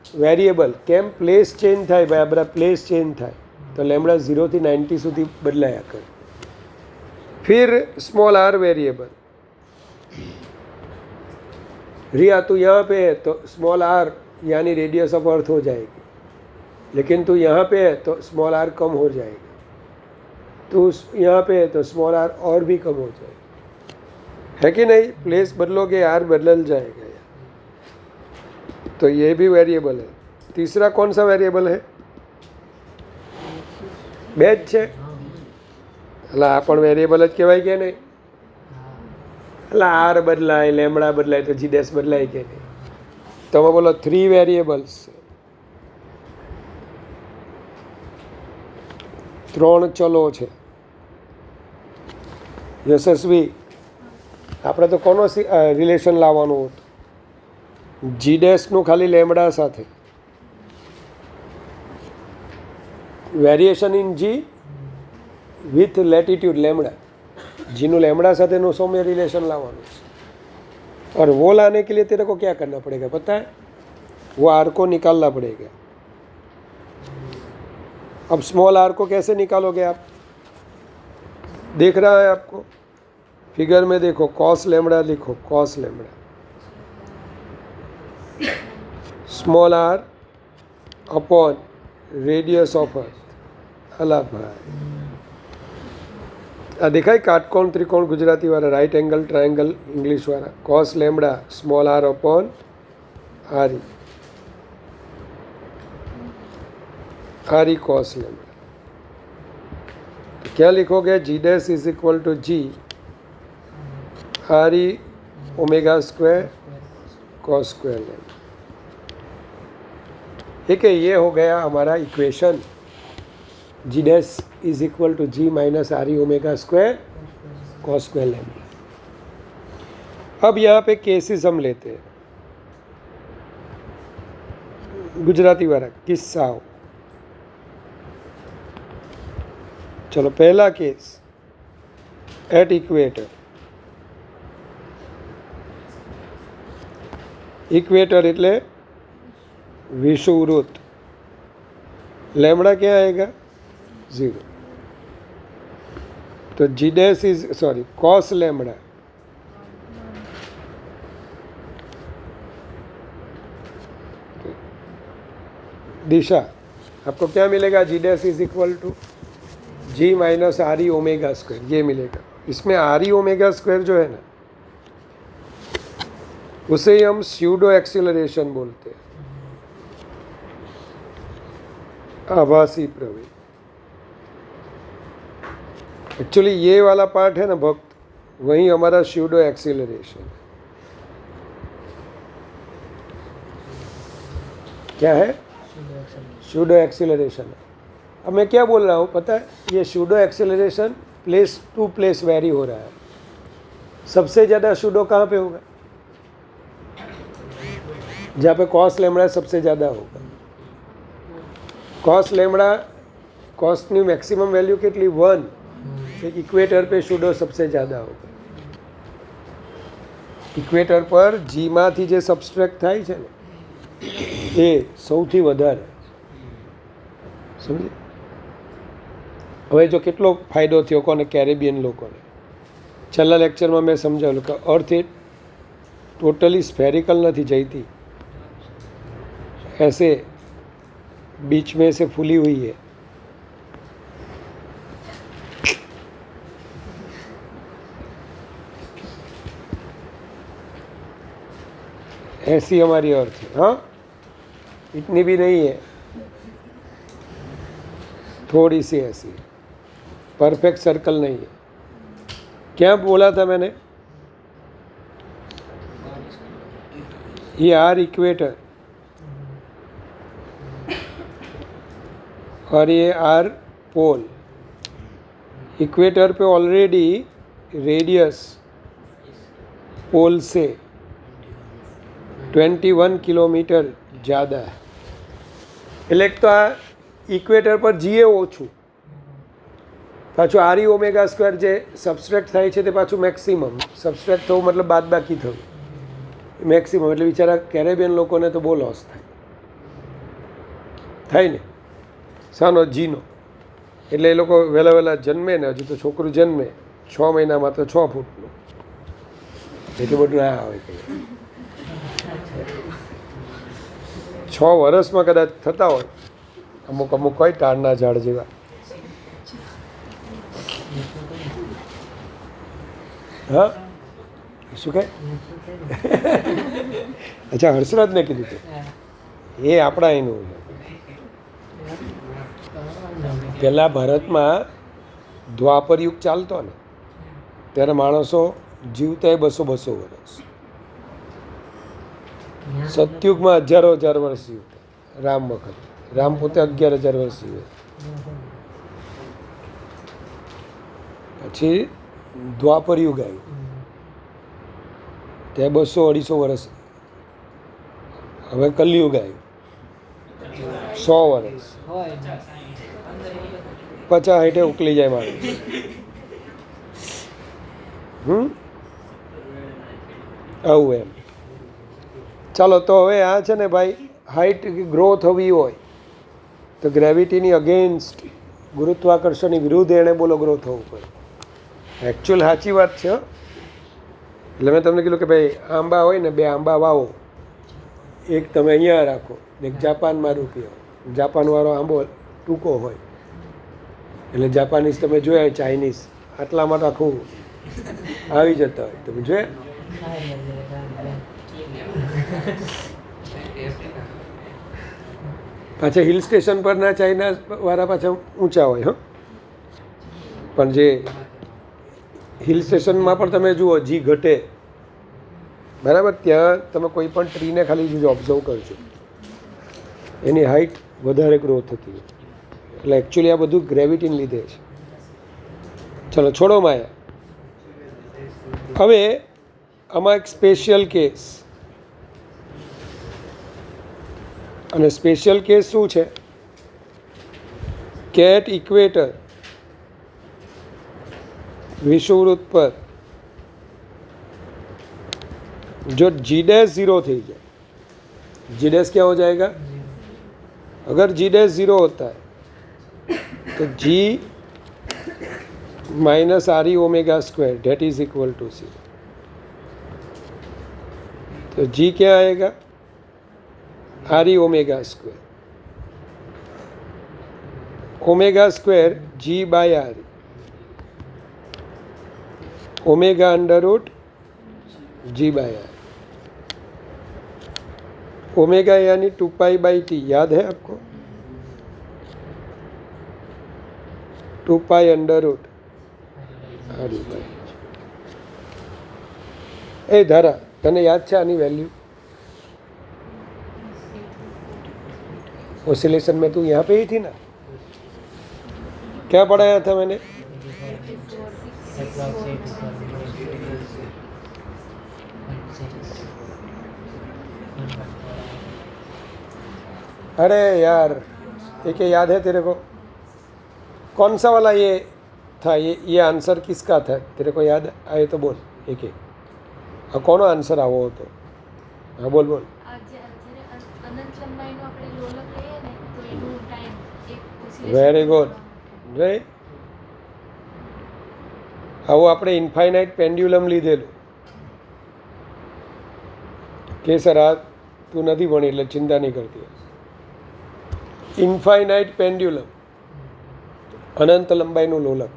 variable. Came place change थाय भाई? आ बधा प्लेस चेंज थाय तो लेमड़ा 0 થી 90 सुधी बदलाया करे. फिर स्मॉल आर वेरिएबल. रिया तू यहाँ पे है तो स्मॉल आर यानी रेडियस ऑफ अर्थ हो जाएगी, लेकिन तू यहाँ पे है तो स्मॉल आर कम हो जाएगी. तो यहाँ पे है तो स्मॉल आर और भी कम हो जाएगा, है कि नहीं? प्लेस बदलोगे आर बदल जाएगा. तो ये भी वेरिएबल है. तीसरा कौन सा वेरिएबल है? बेज है. એટલે આ પણ વેરિયેબલ જ કહેવાય કે નહીં? એટલે આર બદલાય, લેમડા બદલાય તો જી ડેશ બદલાય કે નહીં? તમે બોલો 3 વેરિયેબલ્સ છે, 3 ચલો છે. યશસ્વી, આપણે તો કોનો રિલેશન લાવવાનું હતું? જી ડેશનું ખાલી લેમડા સાથે. Variation in G with latitude lambda, जीनू लेमड़ा साथ नो सौम्य रिलेशन लावानो है. और वो लाने के लिए तेरे को क्या करना पड़ेगा पता है? वो आर को निकालना पड़ेगा. अब स्मॉल आर को कैसे निकालोगे आप? देख रहा है आपको फिगर में, देखो कॉस लेमड़ा लिखो, cos lambda small R upon radius of earth. अला भाई आ देखाय काटकोण त्रिकोण गुजराती वाला, राइट एंगल ट्रायंगल इंग्लिश वाला. Cos lambda small R upon R E, R E cos lambda. तो क्या लिखोगे? G dash is equal to G R E omega square cos square lambda. ठीक है, ये हो गया हमारा equation. G dash is equal to G minus R E omega square cos square lambda. अब यहाँ पे केसेस हम लेते हैं, गुजराती वाला किस्साओं. चलो पहला केस, एट इक्वेटर. इक्वेटर એટલે विषुववृत्त. लेमड़ा क्या आएगा? 0. तो G dash is sorry cos lambda दिशा आपको क्या मिलेगा? G dash is equal to G minus R E omega square, ये मिलेगा. इसमें आर ई ओमेगा स्क्वायर जो है ना, उसे ही हम स्यूडो एक्सीलरेशन बोलते हैं, आभासी प्रवेग. एक्चुअली ये वाला पार्ट है ना भक्त, वही हमारा स्यूडो एक्सीलरेशन है. क्या है? Pseudo acceleration. अब मैं क्या बोल रहा हूँ पता है? ये pseudo acceleration place to place vary हो रहा है. सबसे ज़्यादा स्यूडो कहाँ पे होगा? जहाँ पे कॉस लेमड़ा सबसे ज़्यादा होगा. कॉस लेमड़ा कॉसनी मैक्सिमम वैल्यू कितनी? 1. इक्वेटर पे स्यूडो सबसे ज़्यादा होगा. इक्वेटर पर जी मांथी जे सब्सट्रेक्ट थाय छे ने ए सौथी वधारे. समझे? हवे जो केटलो फायदो थयो कोने? कैरेबियन लोकोने. छेल्ला लेक्चरमां मैं समजाव्युं के अर्थ ए टोटली स्फेरिकल नहीं जयती, ऐसे बीच में से फूली हुई है. ऐसी हमारी अर्थ है. हाँ, इतनी भी नहीं है, थोड़ी सी ऐसी, परफेक्ट सर्कल नहीं है. क्या बोला था मैंने? ये आर इक्वेटर और ये आर पोल. इक्वेटर पे ऑलरेडी रेडियस पोल से 21 किलोमीटर ज़्यादा है. એટલે તો આ ઇક્વેટર પર જીએ ઓછું, પાછું આર ઈ ઓમેગા સ્ક્વેર જે સબસ્ટ્રેક્ટ થાય છે તે પાછું મેક્સિમમ. સબસ્ટ્રેક્ટ થવું મતલબ બાદબાકી થવું, મેક્સિમમ એટલે બિચારા કેરેબિયન લોકોને તો બહુ લોસ થાય ને. શાનો? જીનો. એટલે એ લોકો વહેલા વહેલા જન્મે ને, હજુ તો છોકરું જન્મે 6 મહિનામાં તો 6 ફૂટનું, એટલું બધું ના આવે કંઈ. 6 વર્ષમાં કદાચ થતા હોય અમુક અમુક હોય ટાળના ઝાડ જેવા. હા, શું કહે? અચ્છા, હર્ષરાજને કીધું હતું એ આપણા એનું. પહેલાં ભારતમાં દ્વાપર યુગ ચાલતો ને ત્યારે માણસો જીવતા 200 વર્ષ, સતયુગમાં હજારો હજાર વર્ષ જીવતા. રામ વખત રામ પોતે 11,000 વર્ષ જીવે. પછી દ્વાપર યુગ આવ્યું, ત્યાં 200-250 વર્ષ. હવે કલયુગ આવ્યું, 100 વર્ષ, 50-60 ઉકલી જાય માણસ. આવું એમ. ચાલો, તો હવે આ છે ને ભાઈ, હાઇટ ગ્રો થવી હોય તો ગ્રેવિટીની અગેન્સ્ટ, ગુરુત્વાકર્ષણની વિરુદ્ધ એણે બોલો ગ્રો થવું પડે. એકચ્યુઅલ સાચી વાત છે. એટલે મેં તમને કીધું કે ભાઈ આંબા હોય ને, 2 આંબા વાવો, એક તમે અહીંયા રાખો, એક જાપાનમાં રૂપિયો. જાપાનવાળો આંબો ટૂંકો હોય એટલે જાપાનીઝ તમે જોયા, ચાઇનીઝ આટલામાં તો આખું આવી જતા હોય. તમે જોયા? પાછા હિલ સ્ટેશન પરના ચાઇના વાળા પાછા ઊંચા હોય. પણ જે હિલ સ્ટેશનમાં પણ તમે જુઓ, જી ઘટે બરાબર, ત્યાં તમે કોઈ પણ ટ્રીને ખાલી જોજો, ઓબ્ઝર્વ કરજો, એની હાઇટ વધારે ગ્રો થતી હોય. એટલે એકચ્યુઅલી આ બધું ગ્રેવિટીને લીધે છે. ચલો, છોડો માયા. હવે આમાં એક સ્પેશિયલ કેસ, અને સ્પેશિયલ કેસ શું છે કે એટ ઇક્વેટર, विषुववृत्त पर जो जी डैश 0 थी जाए, जी डैश क्या हो जाएगा? अगर जी डैश 0 होता है तो G minus R E omega square that is equal to 0. तो जी क्या आएगा? R E omega square. Omega square G by R E, omega under root G by R. Omega यानी 2π/t, याद है आपको? 2π under root R E by. ए धारा, तने याद है आनी वैल्यू? ओसिलेशन में तू यहाँ पे ही थी ना? क्या पढ़ाया था मैंने? अरे यार, एक याद है तेरे को? कौन सा वाला ये था? ये आंसर किसका था? तेरे को याद आए तो बोल. एक कौन आंसर आवो तो? हाँ बोल बोल. Very good. રાઈટ. આવું આપણે ઇન્ફાઇનાઇટ પેન્ડ્યુલમ લીધેલું કે સર આ તું નથી ભણી એટલે ચિંતા નહીં કરતી. इनफाइनाइट पेंडुलम, अनंत लंबाई लोलक.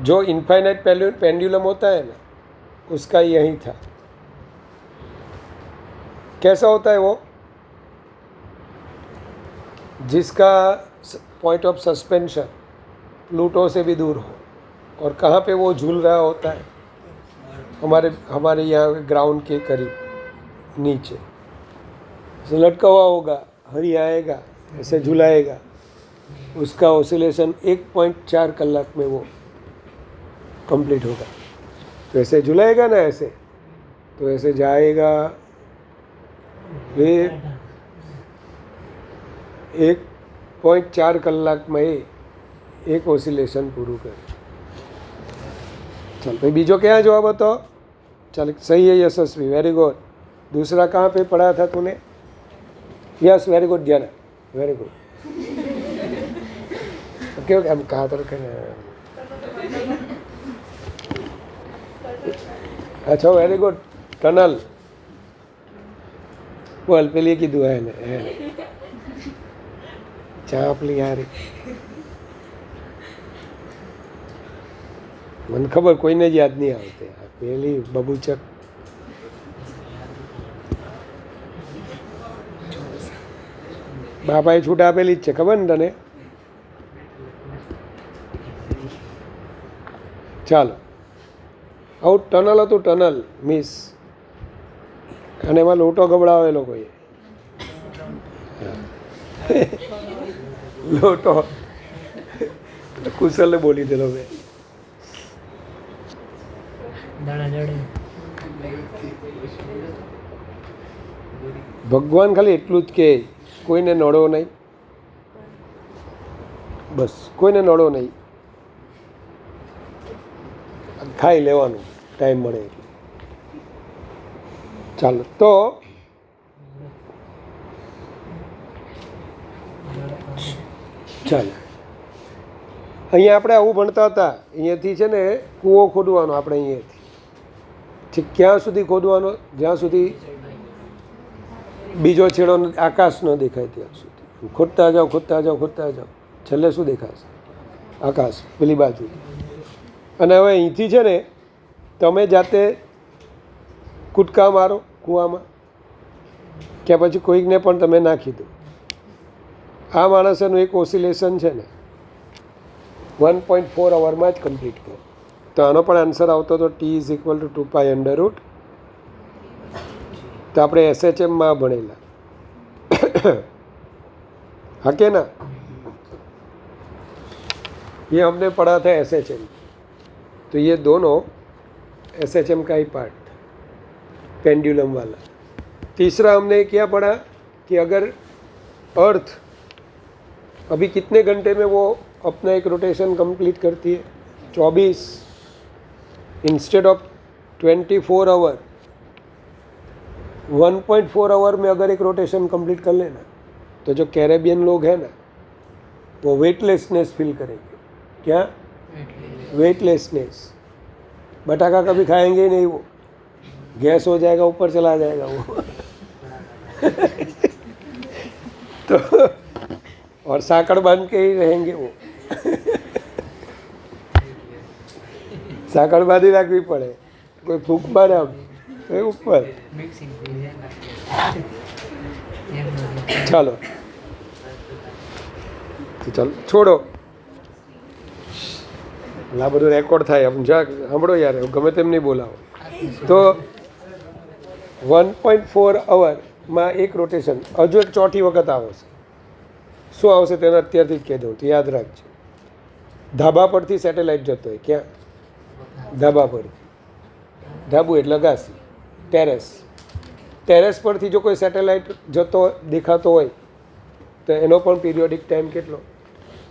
जो इनफाइनाइट पेंडुलम होता है ना, उसका यही था. कैसा होता है वो? जिसका पॉइंट ऑफ सस्पेंशन प्लूटो से भी दूर हो. और कहाँ पे वो झूल रहा होता है? हमारे यहाँ ग्राउंड के करीब नीचे. लटका हुआ होगा, हरी आएगा, ऐसे झुलाएगा, उसका ऑसिलेशन 1.4 कलाक में वो कंप्लीट होगा. तो ऐसे झुलाएगा ना, ऐसे तो ऐसे जाएगा, फिर 1.4 कलाक में एक ऑसिलेशन पूરું કરે. चल भाई, बीजो क्या जवाब बताओ? चल सही है यशस्वी, वेरी गुड. दूसरा कहाँ पे पढ़ा था तूने? यस, वेरी गुड ज्ञान, वेरी गुड. क्यों हम कहा तो रखे. अच्छा, वेरी गुड. टनल बोल पे लिए की दुआ है ने चाप ली यार. મને ખબર કોઈને જ યાદ નહીં આવતી. પેલી બબુચક બાપાએ છૂટ આપેલી જ છે, ખબર ને તને? ચાલો, આવું ટનલ હતું, ટનલ મિસ, અને એમાં લોટો ગબડાવે લોકોએ. લોટો કુશલને બોલી દેલો મેં. ભગવાન ખાલી એટલું જ કે કોઈને નડો નહીં, બસ કોઈને નડો નહીં, ખાઈ લેવાનું ટાઈમ મળે એટલે. ચાલો, તો ચાલો, અહીંયા આપણે આવું ભણતા હતા. અહીંયાથી છે ને કૂવો ખોદવાનો આપણે અહીંયાથી ક્યાં સુધી ખોદવાનો? જ્યાં સુધી બીજો છેડો આકાશ ન દેખાય ત્યાં સુધી ખોદતા જાઓ, ખોદતા જાઓ, ખોદતા જાઓ. છેલ્લે શું દેખાશે? આકાશ પેલી બાજુ. અને હવે અહીંથી છે ને તમે જાતે કૂદકા મારો કૂવામાં, કે પછી કોઈકને પણ તમે નાખી દો. આ માણસનું એક ઓસિલેશન છે ને 1.4 અવરમાં જ કમ્પ્લીટ કરો. તો આનો પણ આન્સર આવતો હતો T=2π√. તો આપણે SHMમાં ભણેલા, હા કે ના? ये हमने पढ़ा था SHM. तो ये दोनों SHM का ही पार्ट था, पेंडुलम वाला. तीसरा हमने क्या पढ़ा कि अगर अर्थ अभी कितने घंटे में वो अपना एक रोटेशन कंप्लीट करती है? 24 इंस्टेड ऑफ 24 आवर. 1.4 आवर में अगर एक रोटेशन कंप्लीट कर लेना तो जो कैरेबियन लोग हैं ना वो वेटलेसनेस फील करेंगे. क्या? वेटलेसनेस. बटाका कभी खाएंगे ही नहीं, वो गैस हो जाएगा, ऊपर चला जाएगा वो. तो और साकड़ बांध के ही रहेंगे वो. साकड़ बांधी રાખવી પડે, કોઈ ફૂંક મારે આમ તો ઉપર. ચાલો ચાલો છોડો, આ બધું રેકોર્ડ થાય. સમજા? સાંભળો યાર, ગમે તેમ નહીં બોલાવો. તો 1.4 અવરમાં એક રોટેશન. હજુ એક ચોથી વખત આવશે. શું આવશે તેને અત્યારથી જ કહી દઉં, તો યાદ રાખજો. ધાબા પરથી સેટેલાઇટ જતો હોય. ક્યાં? ધાબા પરથી. ધાબુ એટલે અગાસી, ટેરેસ. ટેરેસ પરથી જો કોઈ સેટેલાઇટ જતો દેખાતો હોય તો એનો પણ પીરિયોડિક ટાઈમ કેટલો?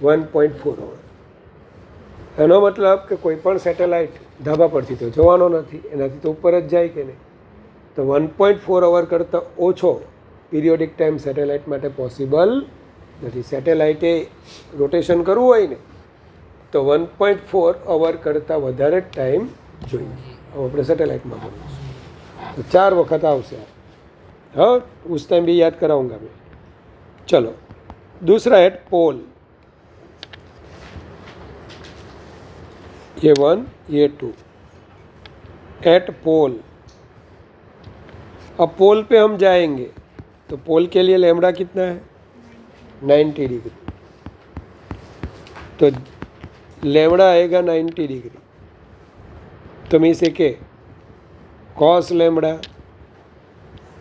1.4 અવર. એનો મતલબ કે કોઈ પણ સેટેલાઇટ ધાબા પરથી તો જવાનો નથી, એનાથી તો ઉપર જ જાય કે નહીં. તો 1.4 અવર કરતાં ઓછો પીરિયોડિક ટાઈમ સેટેલાઇટ માટે પોસિબલ નથી. સેટેલાઇટે રોટેશન કરવું હોય ને તો 1.4 અવર કરતાં વધારે ટાઈમ જોઈએ. હવે આપણે સેટેલાઇટમાં ભણીશું તો 4 વખત આવશે. हाँ, उस टाइम भी याद कराऊंगा मैं. चलो, दूसरा है पोल. ये 1, ये 2. एट पोल. अब पोल पे हम जाएंगे तो पोल के लिए लैम्बडा कितना है? 90 डिग्री. तो लैम्बडा आएगा 90 डिग्री. तो मैं इसे के cos lambda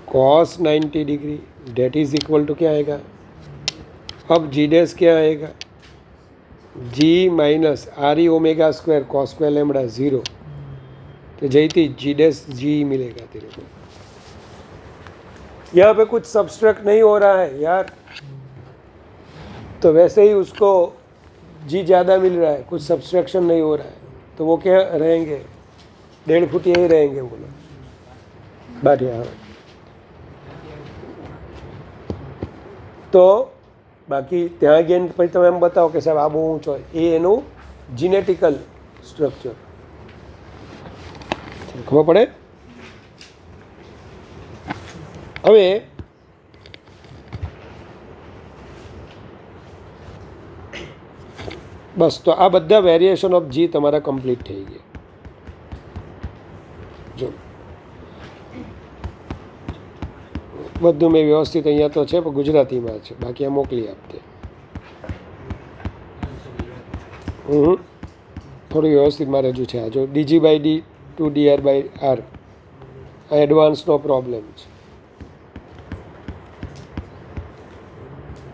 cos 90 degree that is equal to क्या आएगा? अब जी डैश क्या आएगा? G minus R E omega square cos square lambda 0. तो जैती जी डैश जी मिलेगा तेरे को. यहाँ पे कुछ सब्सट्रैक्ट नहीं हो रहा है यार, तो वैसे ही उसको जी ज़्यादा मिल रहा है, कुछ सब्सट्रैक्शन नहीं हो रहा है, तो वो क्या रहेंगे? 1.5 फुट यही रहेंगे वो लोग. बात यहाँ તો બાકી ત્યાં ગઈને પછી તમે એમ બતાવો કે સાહેબ આ બહુ ઊંચો હોય, એ એનું જીનેટિકલ સ્ટ્રક્ચર ખબર પડે. હવે બસ, તો આ બધા વેરિએશન ઓફ જી તમારા કમ્પ્લીટ થઈ ગયા. જો બધું મેં વ્યવસ્થિત અહીંયા તો છે પણ ગુજરાતીમાં છે, બાકી આ મોકલી આપતે. થોડું વ્યવસ્થિતમાં રજૂ છે. આ જો dg/d2dr/r આ એડવાન્સનો પ્રોબ્લેમ છે.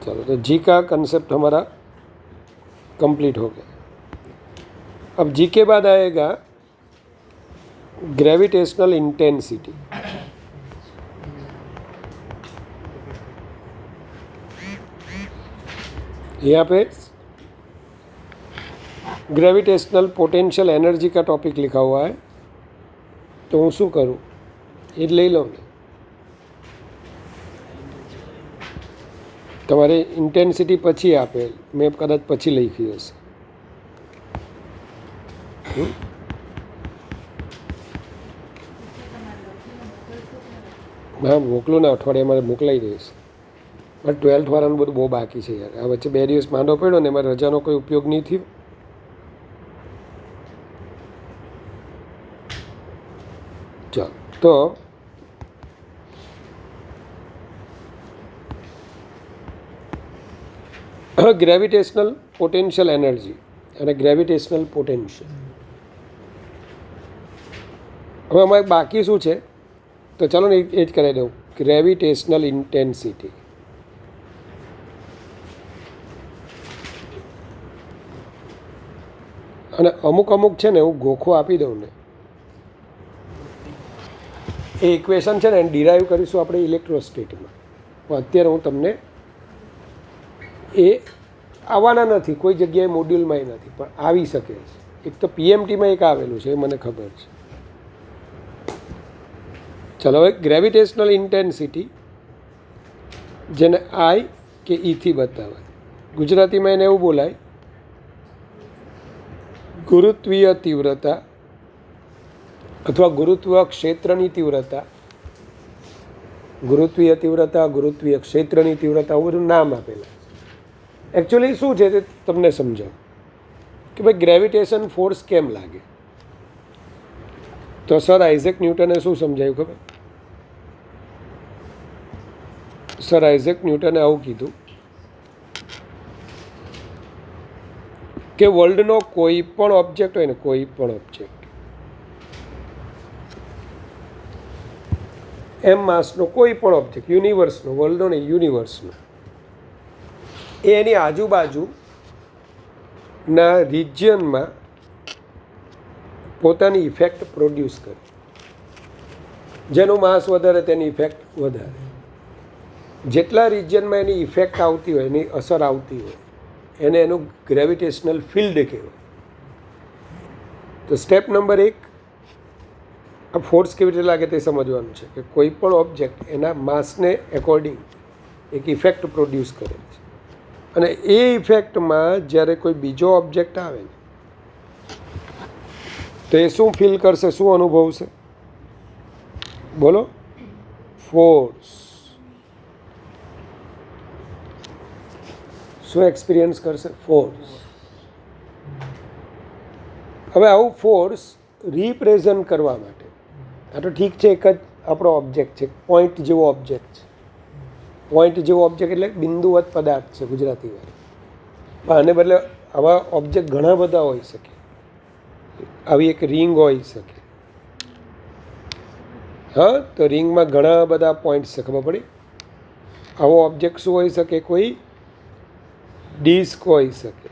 चलो तो जी का कंसेप्ट हमारा कंप्लीट हो गया. अब जी के बाद आएगा ग्रेविटेशनल इंटेंसिटी. यहाँ पे ग्रेविटेशनल पोटेंशियल एनर्जी का टॉपिक लिखा हुआ है, तो हूँ शू करूँ ये लई लो ने. તમારે ઇન્ટેન્સિટી પછી આપે, મેં કદાચ પછી લખી હશે. હા મોકલું ને, અઠવાડિયામાં મોકલાઈ દઈશ. પણ 12th વાળાનું બધું બહુ બાકી છે યાર. આ વચ્ચે 2 દિવસ માંડો પડ્યો ને, એમાં રજાનો કોઈ ઉપયોગ નહીં થયો. ચાલો તો ગ્રેવિટેશનલ પોટેન્શિયલ એનર્જી અને ગ્રેવિટેશનલ પોટેન્શિયલ. હવે અમારે બાકી શું છે, તો ચાલો ને એ જ કરાવી દઉં. Gravitational intensity. અને અમુક છે ને હું ગોખો આપી દઉં ને, એ ઇક્વેશન છે ને ડિરાઈવ કરીશું આપણે ઇલેક્ટ્રોસ્ટેટમાં. પણ અત્યારે હું તમને એ આવવાના નથી, કોઈ જગ્યાએ મોડ્યુલમાં નથી, પણ આવી શકે છે. એક તો પીએમટીમાં એક આવેલું છે, એ મને ખબર છે. ચાલો હવે ગ્રેવિટેશનલ ઇન્ટેન્સિટી, જેને આઈ કે ઈથી બતાવાય. ગુજરાતીમાં એને એવું બોલાય ગુરુત્વીય તીવ્રતા અથવા ગુરુત્વ ક્ષેત્રની તીવ્રતા. ગુરુત્વીય તીવ્રતા, ગુરુત્વીય ક્ષેત્રની તીવ્રતા, આવું બધું નામ આપેલા. એકચ્યુઅલી શું છે તે તમને સમજાવું કે ભાઈ ગ્રેવિટેશન ફોર્સ કેમ લાગે. તો સર આઇઝેક ન્યૂટને શું સમજાયું ખબર? સર આઇઝેક ન્યૂટને આવું કીધું કે વર્લ્ડનો કોઈ પણ ઓબ્જેક્ટ હોય ને, કોઈ પણ ઓબ્જેક્ટ એમ માસનો કોઈ પણ ઓબ્જેક્ટ, યુનિવર્સનો, વર્લ્ડનો ને યુનિવર્સનો, એ એની આજુબાજુના રિજિયનમાં પોતાની ઇફેક્ટ પ્રોડ્યુસ કરે. જેનું માસ વધારે તેની ઇફેક્ટ વધારે. જેટલા રિજિયનમાં એની ઇફેક્ટ આવતી હોય, એની અસર આવતી હોય, એને એનું ગ્રેવિટેશનલ ફિલ્ડ કહેવાય. તો સ્ટેપ નંબર 1, આ ફોર્સ કેવી રીતે લાગે તે સમજવાનું છે કે કોઈ પણ ઓબ્જેક્ટ એના માસને એકોર્ડિંગ એક ઇફેક્ટ પ્રોડ્યુસ કરે છે. અને એ ઇફેક્ટમાં જ્યારે કોઈ બીજો ઓબ્જેક્ટ આવે ને, તો એ શું ફીલ કરશે, શું અનુભવશે? બોલો. ફોર્સ. શું એક્સપિરિયન્સ કરશે? ફોર્સ. હવે આવું ફોર્સ રિપ્રેઝન્ટ કરવા માટે, આ તો ઠીક છે એક જ આપણો ઓબ્જેક્ટ છે, પોઈન્ટ જેવો ઓબ્જેક્ટ છે. પોઈન્ટ જેવો ઓબ્જેક્ટ એટલે બિંદુવત પદાર્થ છે ગુજરાતીમાં. પણ આને બદલે આવા ઓબ્જેક્ટ ઘણા બધા હોઈ શકે. આવી એક રિંગ હોઈ શકે. હા, તો રિંગમાં ઘણા બધા પોઈન્ટ્સ છે, ખબર પડી? આવો ઓબ્જેક્ટ શું હોઈ શકે? કોઈ ડિસ્ક હોઈ શકે.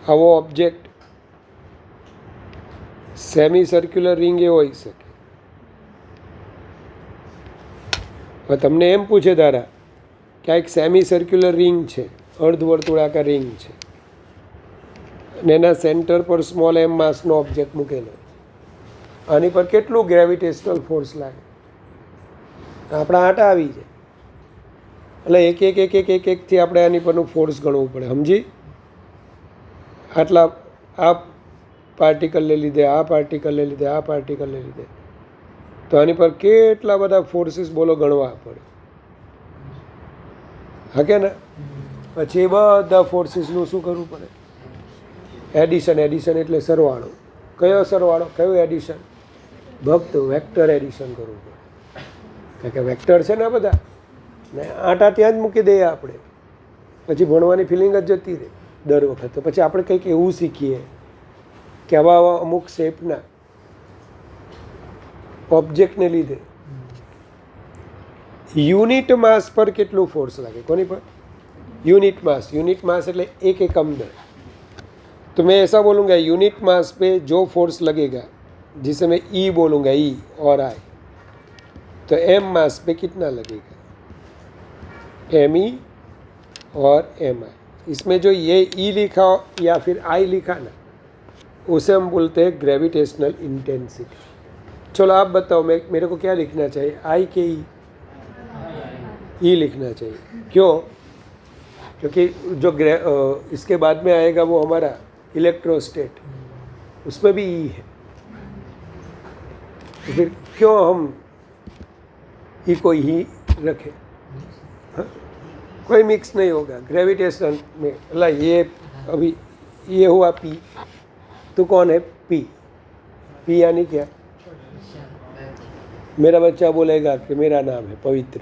આવો ઓબ્જેક્ટ સેમી સર્ક્યુલર રિંગ એ હોઈ શકે. હવે તમને એમ પૂછે દારા કે આ એક સેમી સર્ક્યુલર રિંગ છે, અર્ધવર્તુળાકાર રિંગ છે, અને એના સેન્ટર પર સ્મોલ એમ માસનો ઓબ્જેક્ટ મૂકેલો. આની પર કેટલું ગ્રેવિટેશનલ ફોર્સ લાગે? આપણા આટા આવી જાય. એટલે એકથી આપણે આની પરનું ફોર્સ ગણવું પડે. સમજી? આટલા આ પાર્ટિકલને લીધે, આ પાર્ટિકલને લીધે, આ પાર્ટિકલને લીધે, તો આની પર કેટલા બધા ફોર્સીસ બોલો ગણવા પડે. હા કે ને? પછી એ બધા ફોર્સીસનું શું કરવું પડે? એડિશન. એડિશન એટલે સરવાળો. કયો સરવાળો? કયું એડિશન? ભક્ત વેક્ટર એડિશન કરવું પડે. કારણ કે વેક્ટર છે ને બધા, ને આટા ત્યાં જ મૂકી દઈએ આપણે. પછી ભણવાની ફિલિંગ જ જતી રહે દર વખતે. પછી આપણે કંઈક એવું શીખીએ કે આવા અમુક શેપના ઓબ્જેક્ટને લીધે યુનિટ માસ પર કેટલું ફોર્સ લાગે? કોની પર? यूनिट मास એટલે एक एकम दर। तो मैं ऐसा बोलूँगा यूनिट मास पे जो फोर्स लगेगा, जिसे मैं ई बोलूँगा, ई और आई, तो एम मास पे कितना लगेगा? एम ई और एम आई। इसमें जो ये ई लिखा या फिर आई लिखा ना, उसे हम बोलते हैं ग्रेविटेशनल इंटेंसिटी। चलो आप बताओ, मेरे को क्या लिखना चाहिए, आई के ई? ई लिखना चाहिए। क्यों? क्योंकि जो इसके बाद में आएगा वो हमारा इलेक्ट्रोस्टेट, उसमें भी ई है। तो फिर क्यों हम ई को ही रखें? हाँ? कोई मिक्स नहीं होगा ग्रेविटेशन में। अल्लाह ये अभी ये हुआ पी, तो कौन है पी? पी यानी क्या? मेरा बच्चा बोलेगा कि मेरा नाम है पवित्र,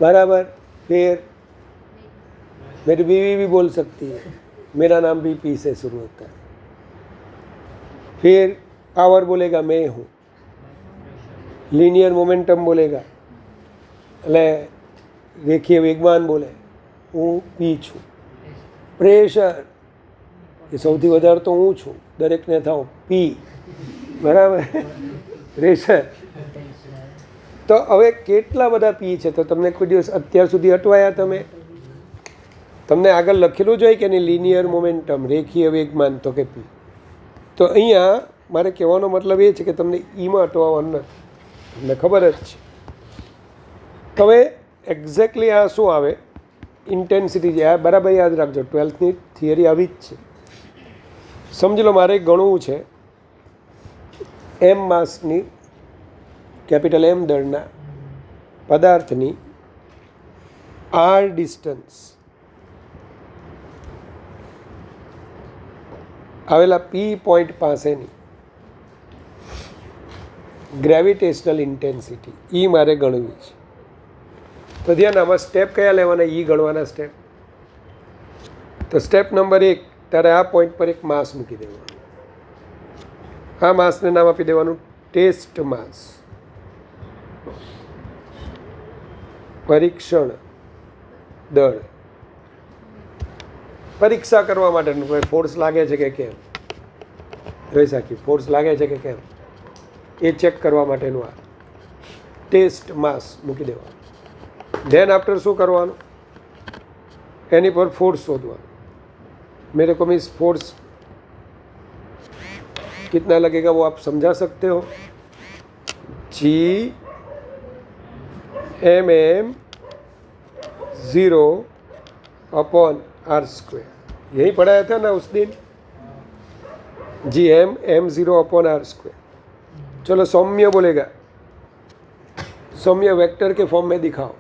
बराबर। फिर मेरी बीवी भी बोल सकती है मेरा नाम भी पी से शुरू होता है। फिर पावर बोलेगा मैं हूँ, लीनियर मोमेंटम बोलेगा, એટલે રેખીય વેગમાન બોલે હું પી છું। પ્રેશર એ સૌથી વધારે તો હું છું, દરેકને થાવ પી, બરાબર। પ્રેશર તો હવે કેટલા બધા પી છે? તો તમને કોઈ દિવસ અત્યાર સુધી અટવાયા? તમને આગળ લખેલું જ હોય કે નહીં, લિનિયર મોમેન્ટમ, રેખીય વેગમાન, તો કે પી। તો અહીંયા મારે કહેવાનો મતલબ એ છે કે તમને ઈમાં અટવાવાનું નથી, તમને ખબર જ છે। તો હવે એક્ઝેક્ટલી આ શું આવે? ઇન્ટેન્સિટી છે। આ બરાબર યાદ રાખજો, 12થની થિયરી આવી જ છે। સમજી લો મારે ગણવું છે એમ માસની, કેપિટલ એમ દળના પદાર્થની આર ડિસ્ટન્સ આવેલા પી પોઈન્ટ પાસેની ગ્રેવિટેશનલ ઇન્ટેન્સિટી ઈ મારે ગણવી છે। તો ધ્યાન, આમાં સ્ટેપ કયા લેવાના? ઈ ગણવાના સ્ટેપ। તો સ્ટેપ નંબર 1, તારે આ પોઈન્ટ પર એક માસ મૂકી દેવાનું। આ માસને નામ આપી દેવાનું ટેસ્ટ માસ, પરીક્ષણ દળ। પરીક્ષા કરવા માટેનું ફોર્સ લાગે છે કે કેમ, જોઈ શકીએ ફોર્સ લાગે છે કે કેમ એ ચેક કરવા માટેનું આ ટેસ્ટ માસ મૂકી દેવાનું। ધેન આફ્ટર શું કરવાનું? એની પર फोर्स शोधवाना। मेरे को मीन्स फोर्स कितना लगेगा वो आप समझा सकते हो। G M M 0 upon R square, यही पढ़ाया था ना उस दिन। G M 0 upon R square. चलो सौम्य बोलेगा, सौम्य वेक्टर के फॉर्म में दिखाओ।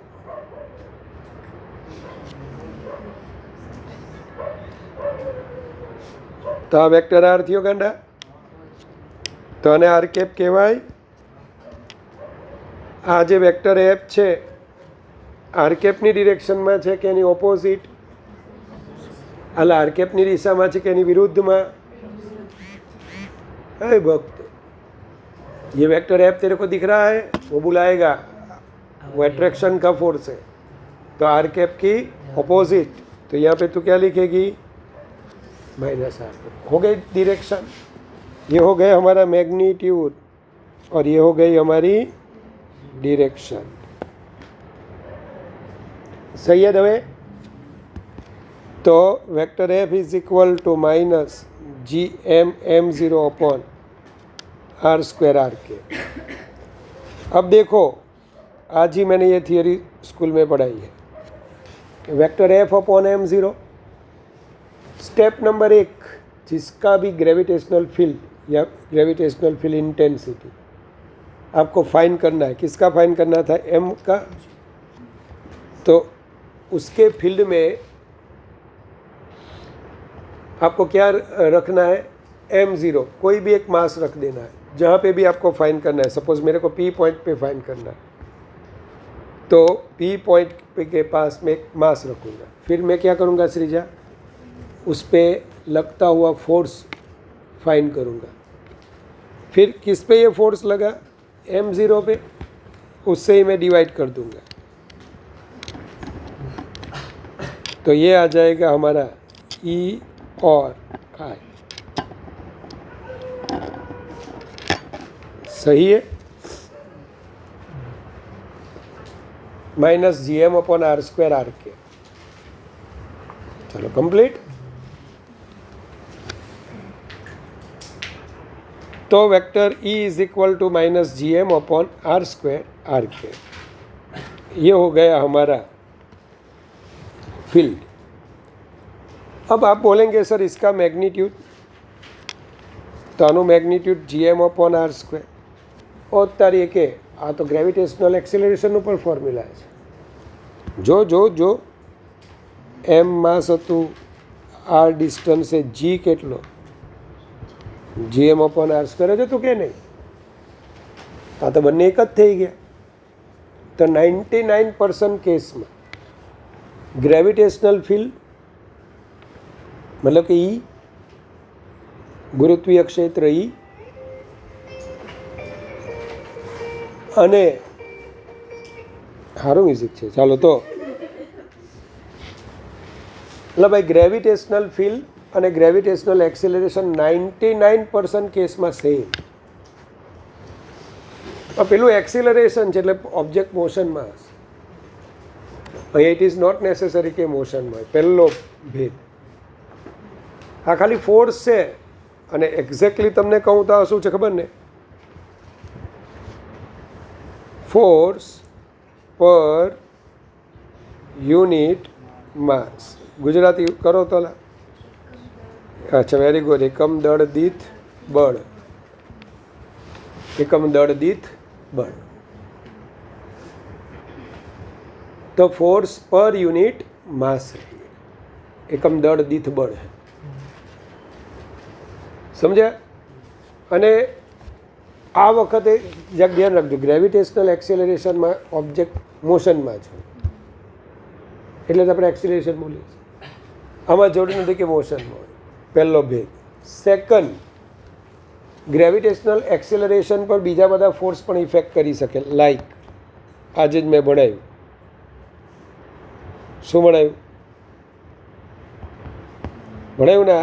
तो आ वेक्टर आर थयो गांडा, तो आने आर केप कहेवाय। आ जे वेक्टर एफ छे आर केपनी डिरेक्शनमां छे के एनी ऑपोजिट? आर केपनी दिशामां छे के एनी विरुद्धमां? हे भक्त, ये वेक्टर एफ तेरे को दिख रहा है, वो बुलाएगा, वो अट्रैक्शन का फोर्स है। तो आर केप की ऑपोजिट, तो यहाँ पे तू क्या लिखेगी? Minus are. हो गई डिरेक्शन, ये हो गए हमारा मैग्नीट्यूड और ये हो गई हमारी डिरेक्शन। सही है दवे? तो vector F is equal to minus G M 0 upon R square R के। अब देखो, आज ही मैंने ये थियरी स्कूल में पढ़ाई है। Vector F upon M 0, step number 1, जिसका भी ग्रेविटेशनल फील्ड या ग्रेविटेशनल फील्ड इंटेंसिटी आपको फाइंड करना है। किसका फाइंड करना था? एम का। तो उसके फील्ड में आपको क्या रखना है? m0, कोई भी एक मास रख देना है जहाँ पे भी आपको फाइंड करना है। सपोज मेरे को p पॉइंट पे फाइंड करना है, तो p पॉइंट पे के पास में एक मास रखूँगा। फिर मैं क्या करूँगा सृजा? उस पर लगता हुआ फोर्स फाइंड करूँगा। फिर किस पे ये फोर्स लगा, m0 पे, उससे ही मैं डिवाइड कर दूंगा। तो ये आ जाएगा हमारा E और I। सही है। Minus GM/r² RK। चलो कंप्लीट। तो vector E is equal to minus GM/r² RK। ये हो गया हमारा फील्ड। अब आप बोलेंगे सर इसका मैग्नीट्यूड, तो આનું મેગ્નિટ્યુડ GM/r²। और તરીકે આ તો ગ્રેવિટેશનલ એક્સિલરેશનનું પણ ફોર્મ્યુલા છે। જો જો જો m માસ હતું, r ડિસ્ટન્સે g કેટલો, GM/r² જ હતું કે નહીં? આ તો બંને એક જ થઈ ગયા। તો 99% કેસમાં ગ્રેવિટેશનલ ફિલ્ડ मतलब कि E, गुरुत्वीय क्षेत्र E અને સારું મ્યુઝિક છે। ચાલો તો એટલે ભાઈ ગ્રેવિટેશનલ ફિલ્ડ અને ગ્રેવિટેશનલ એક્સિલરેશન 99% કેસમાં સેમ। પેલું એક્સિલરેશન છે એટલે ઓબ્જેક્ટ મોશનમાં હશે। અહીંયા ઇટ ઇઝ નોટ નેસેસરી કે મોશનમાં હોય। પહેલો ભેદ આ ખાલી ફોર્સ છે। અને એક્ઝેક્ટલી તમને કહું તો શું છે ખબર ને, ફોર્સ પર યુનિટ માસ। ગુજરાતી કરો તો અચ્છા વેરી ગુડ। એકમ દળ દીઠ બળ, એકમ દળ દીઠ બળ। તો फोर्स पर यूनिट मास एकम दળ દીઠ બળ है। समझा? અને આ વખતે જરાક ધ્યાન રાખજો, ગ્રેવિટેશનલ એક્સેલરેશનમાં ઓબ્જેક્ટ મોશનમાં છે એટલે જ આપણે એક્સિલરેશન બોલીએ છીએ। આમાં જરૂર નથી કે મોશનમાં હોય, પહેલો ભેદ। સેકન્ડ, ગ્રેવિટેશનલ એક્સેલરેશન પર બીજા બધા ફોર્સ પણ ઇફેક્ટ કરી શકે, લાઈક આજે જ મેં ભણાવ્યું। શું ભણાવ્યું? ભણાવ્યું ને?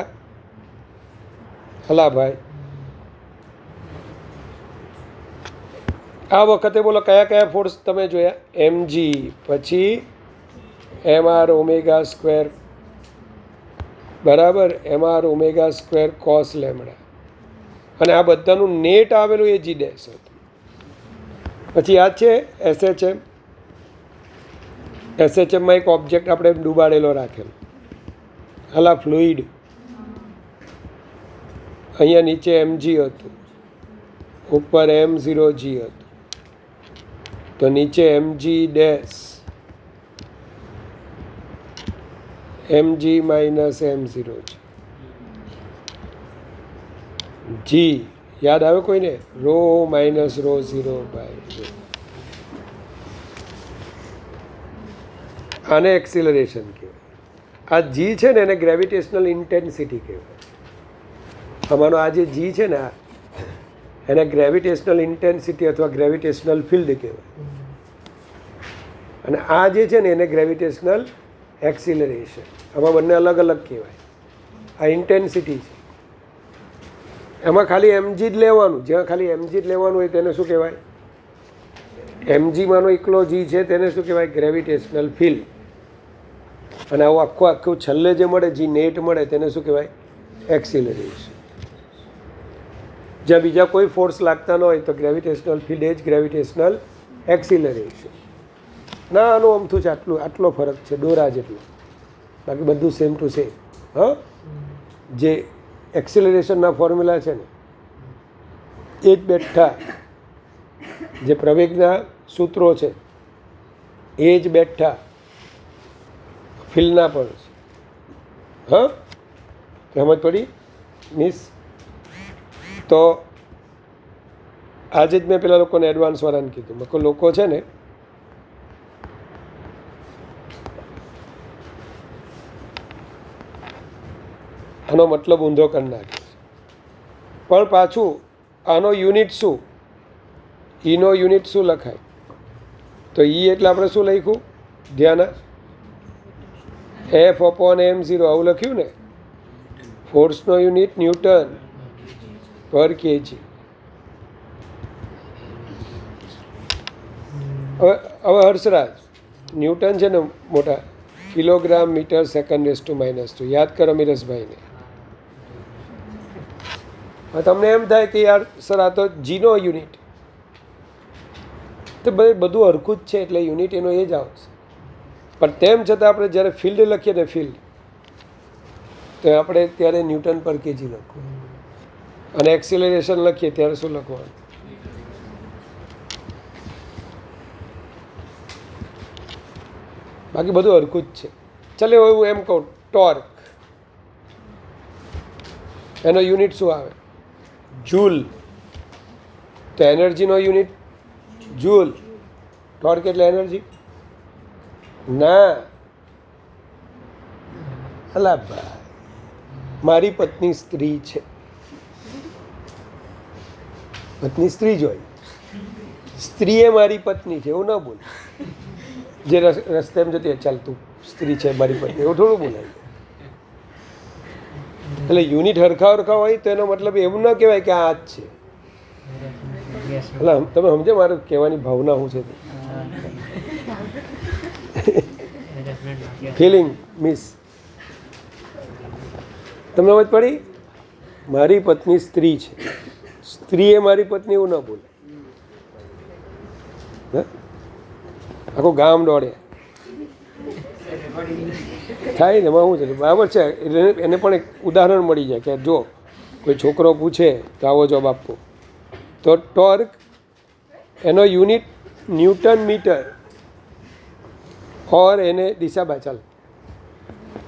હલા ભાઈ, આ વખતે બોલો કયા કયા ફોર્સ તમે જોયા? mg, પછી mr⍵² બરાબર, mr⍵² cos લેમડા, અને આ બધાનું નેટ આવેલું એ g' હતું। પછી આ છે SHM। SHMમાં એક ઓબ્જેક્ટ આપણે ડૂબાડેલો રાખેલો, હલા ફ્લુઇડ। અહીંયા નીચે mg હતું, ઉપર m0g હતું, તો નીચે mg dash, mg minus m0g, g યાદ આવે કોઈને? Rho minus ρ0/ρ। આને એક્સિલરેશન કહેવાય। આ g છે ને એને ગ્રેવિટેશનલ ઇન્ટેન્સિટી કહેવાય। અમારો આ જે જી છે ને એને ગ્રેવિટેશનલ ઇન્ટેન્સિટી અથવા ગ્રેવિટેશનલ ફિલ્ડ કહેવાય। અને આ જે છે ને એને ગ્રેવિટેશનલ એક્સિલરેશન। આમાં બંને અલગ અલગ કહેવાય। આ ઇન્ટેન્સિટી છે, એમાં ખાલી mg જ લેવાનું। જ્યાં ખાલી mg જ લેવાનું હોય તેને શું કહેવાય? mg માનો એકલો જી છે તેને શું કહેવાય? Gravitational field. અને આવું આખું છેલ્લે જે મળે જી નેટ મળે તેને શું કહેવાય? એક્સિલરેશન। જ્યાં બીજા કોઈ ફોર્સ લાગતા ન હોય તો ગ્રેવિટેશનલ ફિલ્ડ એ જ ગ્રેવિટેશનલ એક્સિલરેશન। ના આનું અમથું છે, આટલો ફરક છે, દોરા જેટલો, બાકી બધું સેમ ટુ સેમ। હા, જે એક્સિલરેશનના ફોર્મ્યુલા છે ને એ જ બેઠા, જે પ્રવેગના સૂત્રો છે એ જ બેઠા ફિલ્ડના પણ છે। હા, સમજ પડી મિસ? તો આજે જ મેં પેલા લોકોને એડવાન્સવાળાને કીધું, મેં કોઈ લોકો છે ને આનો મતલબ ઊંધો કરી નાખે છે। પણ પાછું આનો યુનિટ શું, ઈનો યુનિટ શું લખાય? તો ઈ એટલે આપણે શું લખ્યું? ધ્યાન, F/m0 આવું લખ્યું ને. ફોર્સનો યુનિટ ન્યૂટન પર કેજી. હવે હર્ષરાજ, ન્યૂટન છે ને મોટા, કિલોગ્રામ મીટર સેકન્ડ -2 યાદ કરો મિરસભાઈને. તમને એમ થાય કે યાર સર આ તો જીનો યુનિટ, તો બધું હરખું જ છે એટલે યુનિટ એનો એ જ આવશે. પણ તેમ છતાં આપણે જ્યારે ફિલ્ડ લખીએ ને ફિલ્ડ, તો આપણે ત્યારે ન્યૂટન પર કેજી લખવું, અને એક્સિલરેશન લખીએ ત્યારે શું લખવાનું? બાકી બધું હરખું જ છે. ચાલે હું એમ કહું, ટોર્ક એનો યુનિટ શું આવે? જૂલ. તો એનર્જીનો યુનિટ જૂલ. ટોર્ક એટલે એનર્જી ના. અલા ભાઈ, મારી પત્ની સ્ત્રી છે, પત્ની સ્ત્રી જ હોય, સ્ત્રી એ મારી પત્ની છે એવું ના બોલ. જે રસ્તે એમ જતી ચાલતું સ્ત્રી છે મારી પત્ની એવું થોડું બોલાય. એટલે યુનિટ હરખા હોય તો એનો મતલબ એવું ના કહેવાય કે આ જ છે. એટલે તમે સમજો મારે કહેવાની ભાવના શું છે? ફિલિંગ મિસ તમને સમજ પડી? મારી પત્ની સ્ત્રી છે, સ્ત્રી એ મારી પત્ની એવું ના બોલે. આખું ગામ દોડે થાય ને, એમાં શું છે? બરાબર છે. એને પણ એક ઉદાહરણ મળી જાય કે જો કોઈ છોકરો પૂછે તો આવો જવાબ આપવો. તો ટોર્ક એનો યુનિટ न्यूटन मीटर और एने दिशा बाचल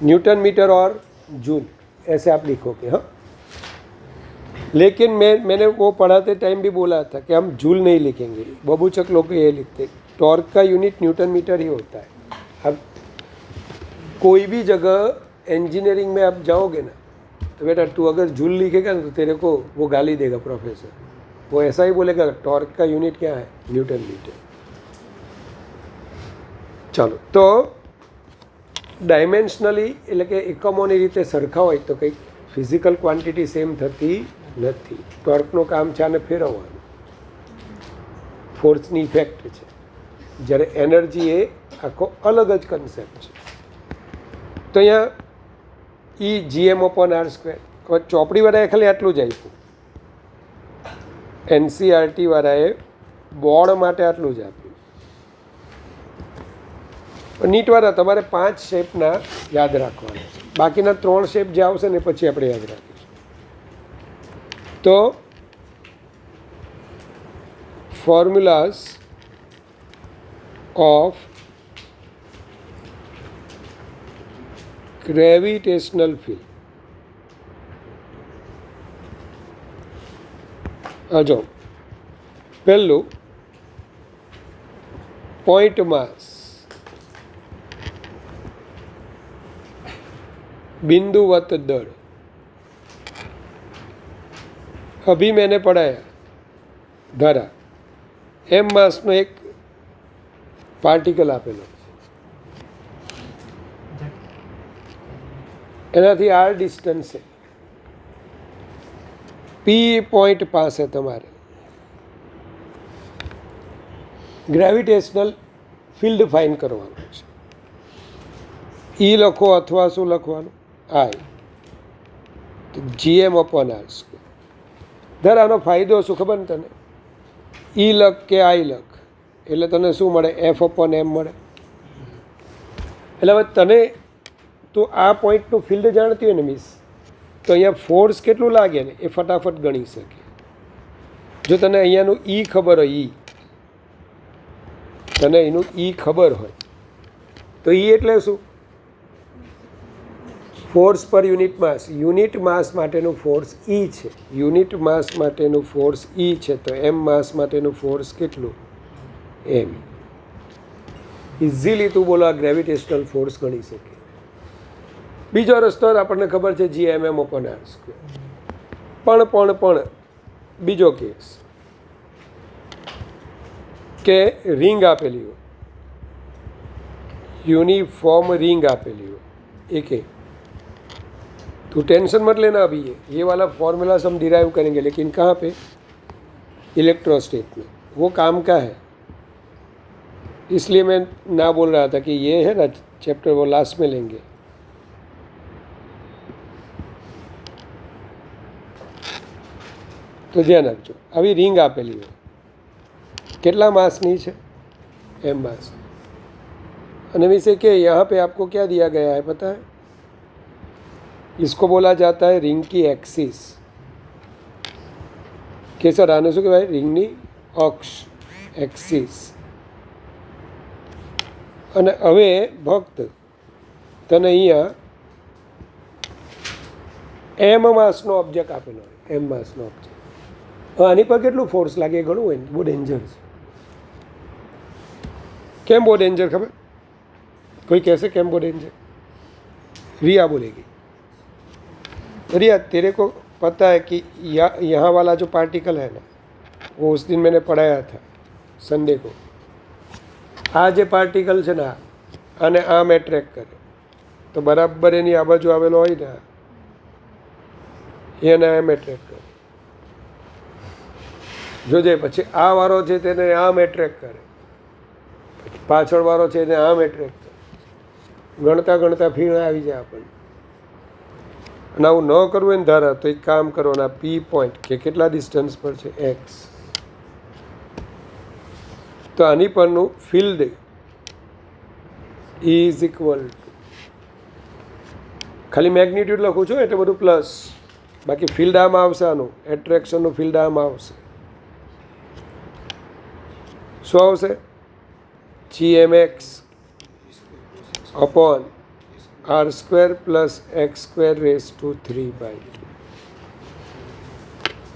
न्यूटन मीटर और जूल ऐसे आप लिखोगे. हाँ, लेकिन मैंने वो पढ़ाते टाइम भी बोला था कि हम जूल नहीं लिखेंगे. बबूचक लोग ये लिखते, टॉर्क का यूनिट न्यूटन मीटर ही होता है. अब कोई भी जगह इंजीनियरिंग में आप जाओगे ना, तो बेटा तू अगर जूल लिखेगा ना तो तेरे को वो गाली देगा प्रोफेसर. वो ऐसा ही बोलेगा टॉर्क का यूनिट क्या है? Newton metre. ચાલો, તો ડાયમેન્શનલી એટલે કે એકમોની રીતે સરખા હોય તો કંઈક ફિઝિકલ ક્વોન્ટિટી સેમ થતી નથી. ટોર્કનું કામ છે આને ફેરવવાનું, ફોર્સની ઇફેક્ટ છે, જ્યારે એનર્જી એ આખો અલગ જ કન્સેપ્ટ છે. તો અહીંયા E/G/m/r². હવે ચોપડીવાળાએ ખાલી આટલું જ આપ્યું, NCERT-વાળાએ બોર્ડ માટે આટલું જ આપ્યું. નીટવાળા તમારે 5 શેપના યાદ રાખવાના છે, બાકીના 3 શેપ જે આવશે ને પછી આપણે યાદ રાખીશું. તો ફોર્મ્યુલાઝ ઓફ ગ્રેવિટેશનલ ફિલ્ડ. જો પહેલું પોઈન્ટ માસ, बिंदुवत दर. अभी मैंने पढ़ाया धारा एम मास में एक पार्टिकल आपेलो, एनाथी आर डिस्टन्स है, पी पॉइंट पास है तमारे ग्रेविटेशनल फील्ड फाइन करवानो छे. ई लखो अथवा शुं लखवानुं? आई. तो G/m/r². धर आनो फायदो शुं खबर ने तने? ई लख के आई लख એટલે તને શું મળે? F/m મળે. એટલે હવે તને તો આ પોઈન્ટનું ફિલ્ડ જાણતી હોય ને મિસ, તો અહીંયા ફોર્સ કેટલું લાગે ને એ ફટાફટ ગણી શકે. જો તને અહીંયાનું ઈ ખબર હોય, તને એનું ઈ ખબર હોય તો ઈ એટલે શું? ફોર્સ પર યુનિટ માસ. યુનિટ માસ માટેનું ફોર્સ ઈ છે, યુનિટ માસ માટેનું ફોર્સ ઈ છે, તો એમ માસ માટેનું ફોર્સ કેટલું? એમ. ઇઝીલી તું બોલો આ ગ્રેવિટેશનલ ફોર્સ ગણી શકે. બીજો રસ્તો આપણને ખબર છે G/m/r². પણ બીજો કેસ કે રિંગ આપેલી હોય, यूनिफॉर्म रिंग आपेली हो एक है, तो टेंशन मत लेना अभी ये वाला फॉर्मूलाज हम डिराइव करेंगे, लेकिन कहाँ पे? इलेक्ट्रोस्टेट में। वो काम का है, इसलिए मैं ना बोल रहा था कि ये है ना चैप्टर वो लास्ट में लेंगे। तो ध्यान रखो, अभी रिंग आपेली हो, કેટલા માસની છે? m मास। અને विषय के यहाँ पे आपको क्या दिया गया है पता है? इसको बोला जाता है रिंग की एक्सिस। કે સર આને શું કહેવાય? રિંગની અક્ષ, એક્સિસ। અને હવે ભક્ત તને અહીંયા એમ માસનો ઓબ્જેક્ટ આપેલો હોય, એમ માસનો ઓબ્જેક્ટ। આની પર કેટલું ફોર્સ લાગે ઘણું હોય ને, બહુ ડેન્જર છે। કેમ બહુ ડેન્જર ખબર? कोई कैसे कैम बो डेंजर? रिया बोलेगी, रिया तेरे को पता है कि यहाँ वाला जो पार्टिकल है ना, वो उस दिन मैंने पढ़ाया था संडे को। आ जो पार्टिकल है ना, आने आम एट्रेक्ट करे तो बराबर एनी आ बाजू आवेलो होय ने एने आम एट्रेक्ट करे। जोजे पछी आ वारो छे तेने आम एट्रेक्ट करे, पाछळ वारो छे એને આમ એટ્રેક્ટ કરે। ગણતા ગણતા ફીણ આવી જાય આપણને। અને આવું ન કરવું હોય ને ધારા તો એક કામ કરવાના, પી પોઈન્ટ કે કેટલા ડિસ્ટન્સ પર છે એક્સ, તો આની પરનું ફિલ્ડ ઇઝ ઇક્વલ ટુ, ખાલી મેગ્નિટ્યુડ લખું છું એટલે બધું પ્લસ, બાકી ફિલ્ડ આમ આવશે, આનું એટ્રેક્શનનું ફિલ્ડ આમ આવશે। શું આવશે? GMX upon r² plus x² raise to 3/2।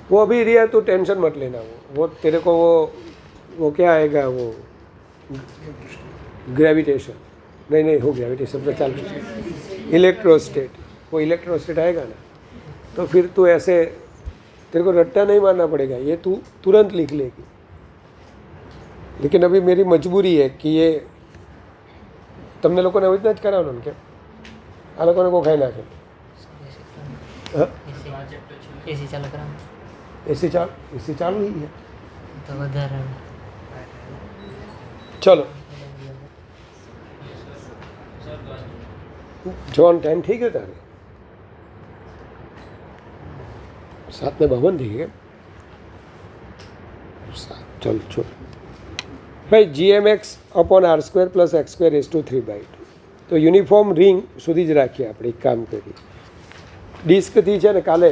वो अभी रिया तो टेंशन मत लेना, वो तेरे को वो क्या आएगा, वो ग्रेविटेशन नहीं हो, ग्रेविटेशन तो चल, इलेक्ट्रोस्टेट, वो इलेक्ट्रोस्टेट आएगा ना, तो फिर तू ऐसे तेरे को रट्टा नहीं मारना पड़ेगा, ये तू तुरंत लिख लेगी। लेकिन अभी मेरी मजबूरी है कि ये તમને લોકોને આવી રીતના જ કરાવવાનું ને, કેમ આ લોકોને કોઈ ખાઈ નાખે? એસી ચાલુ કરાવો, એસી ચાલુ ही है તો વધારે। चलो जवान टाइम ठीक है तारे 7:52 थी क्या? चलो चलो भाई, GMX upon r² plus x² raise to 3/2। तो यूनिफॉर्म रिंग सुधी ज राखीए, આપણે એક કામ કરીએ। ડિસ્કથી છે ને કાલે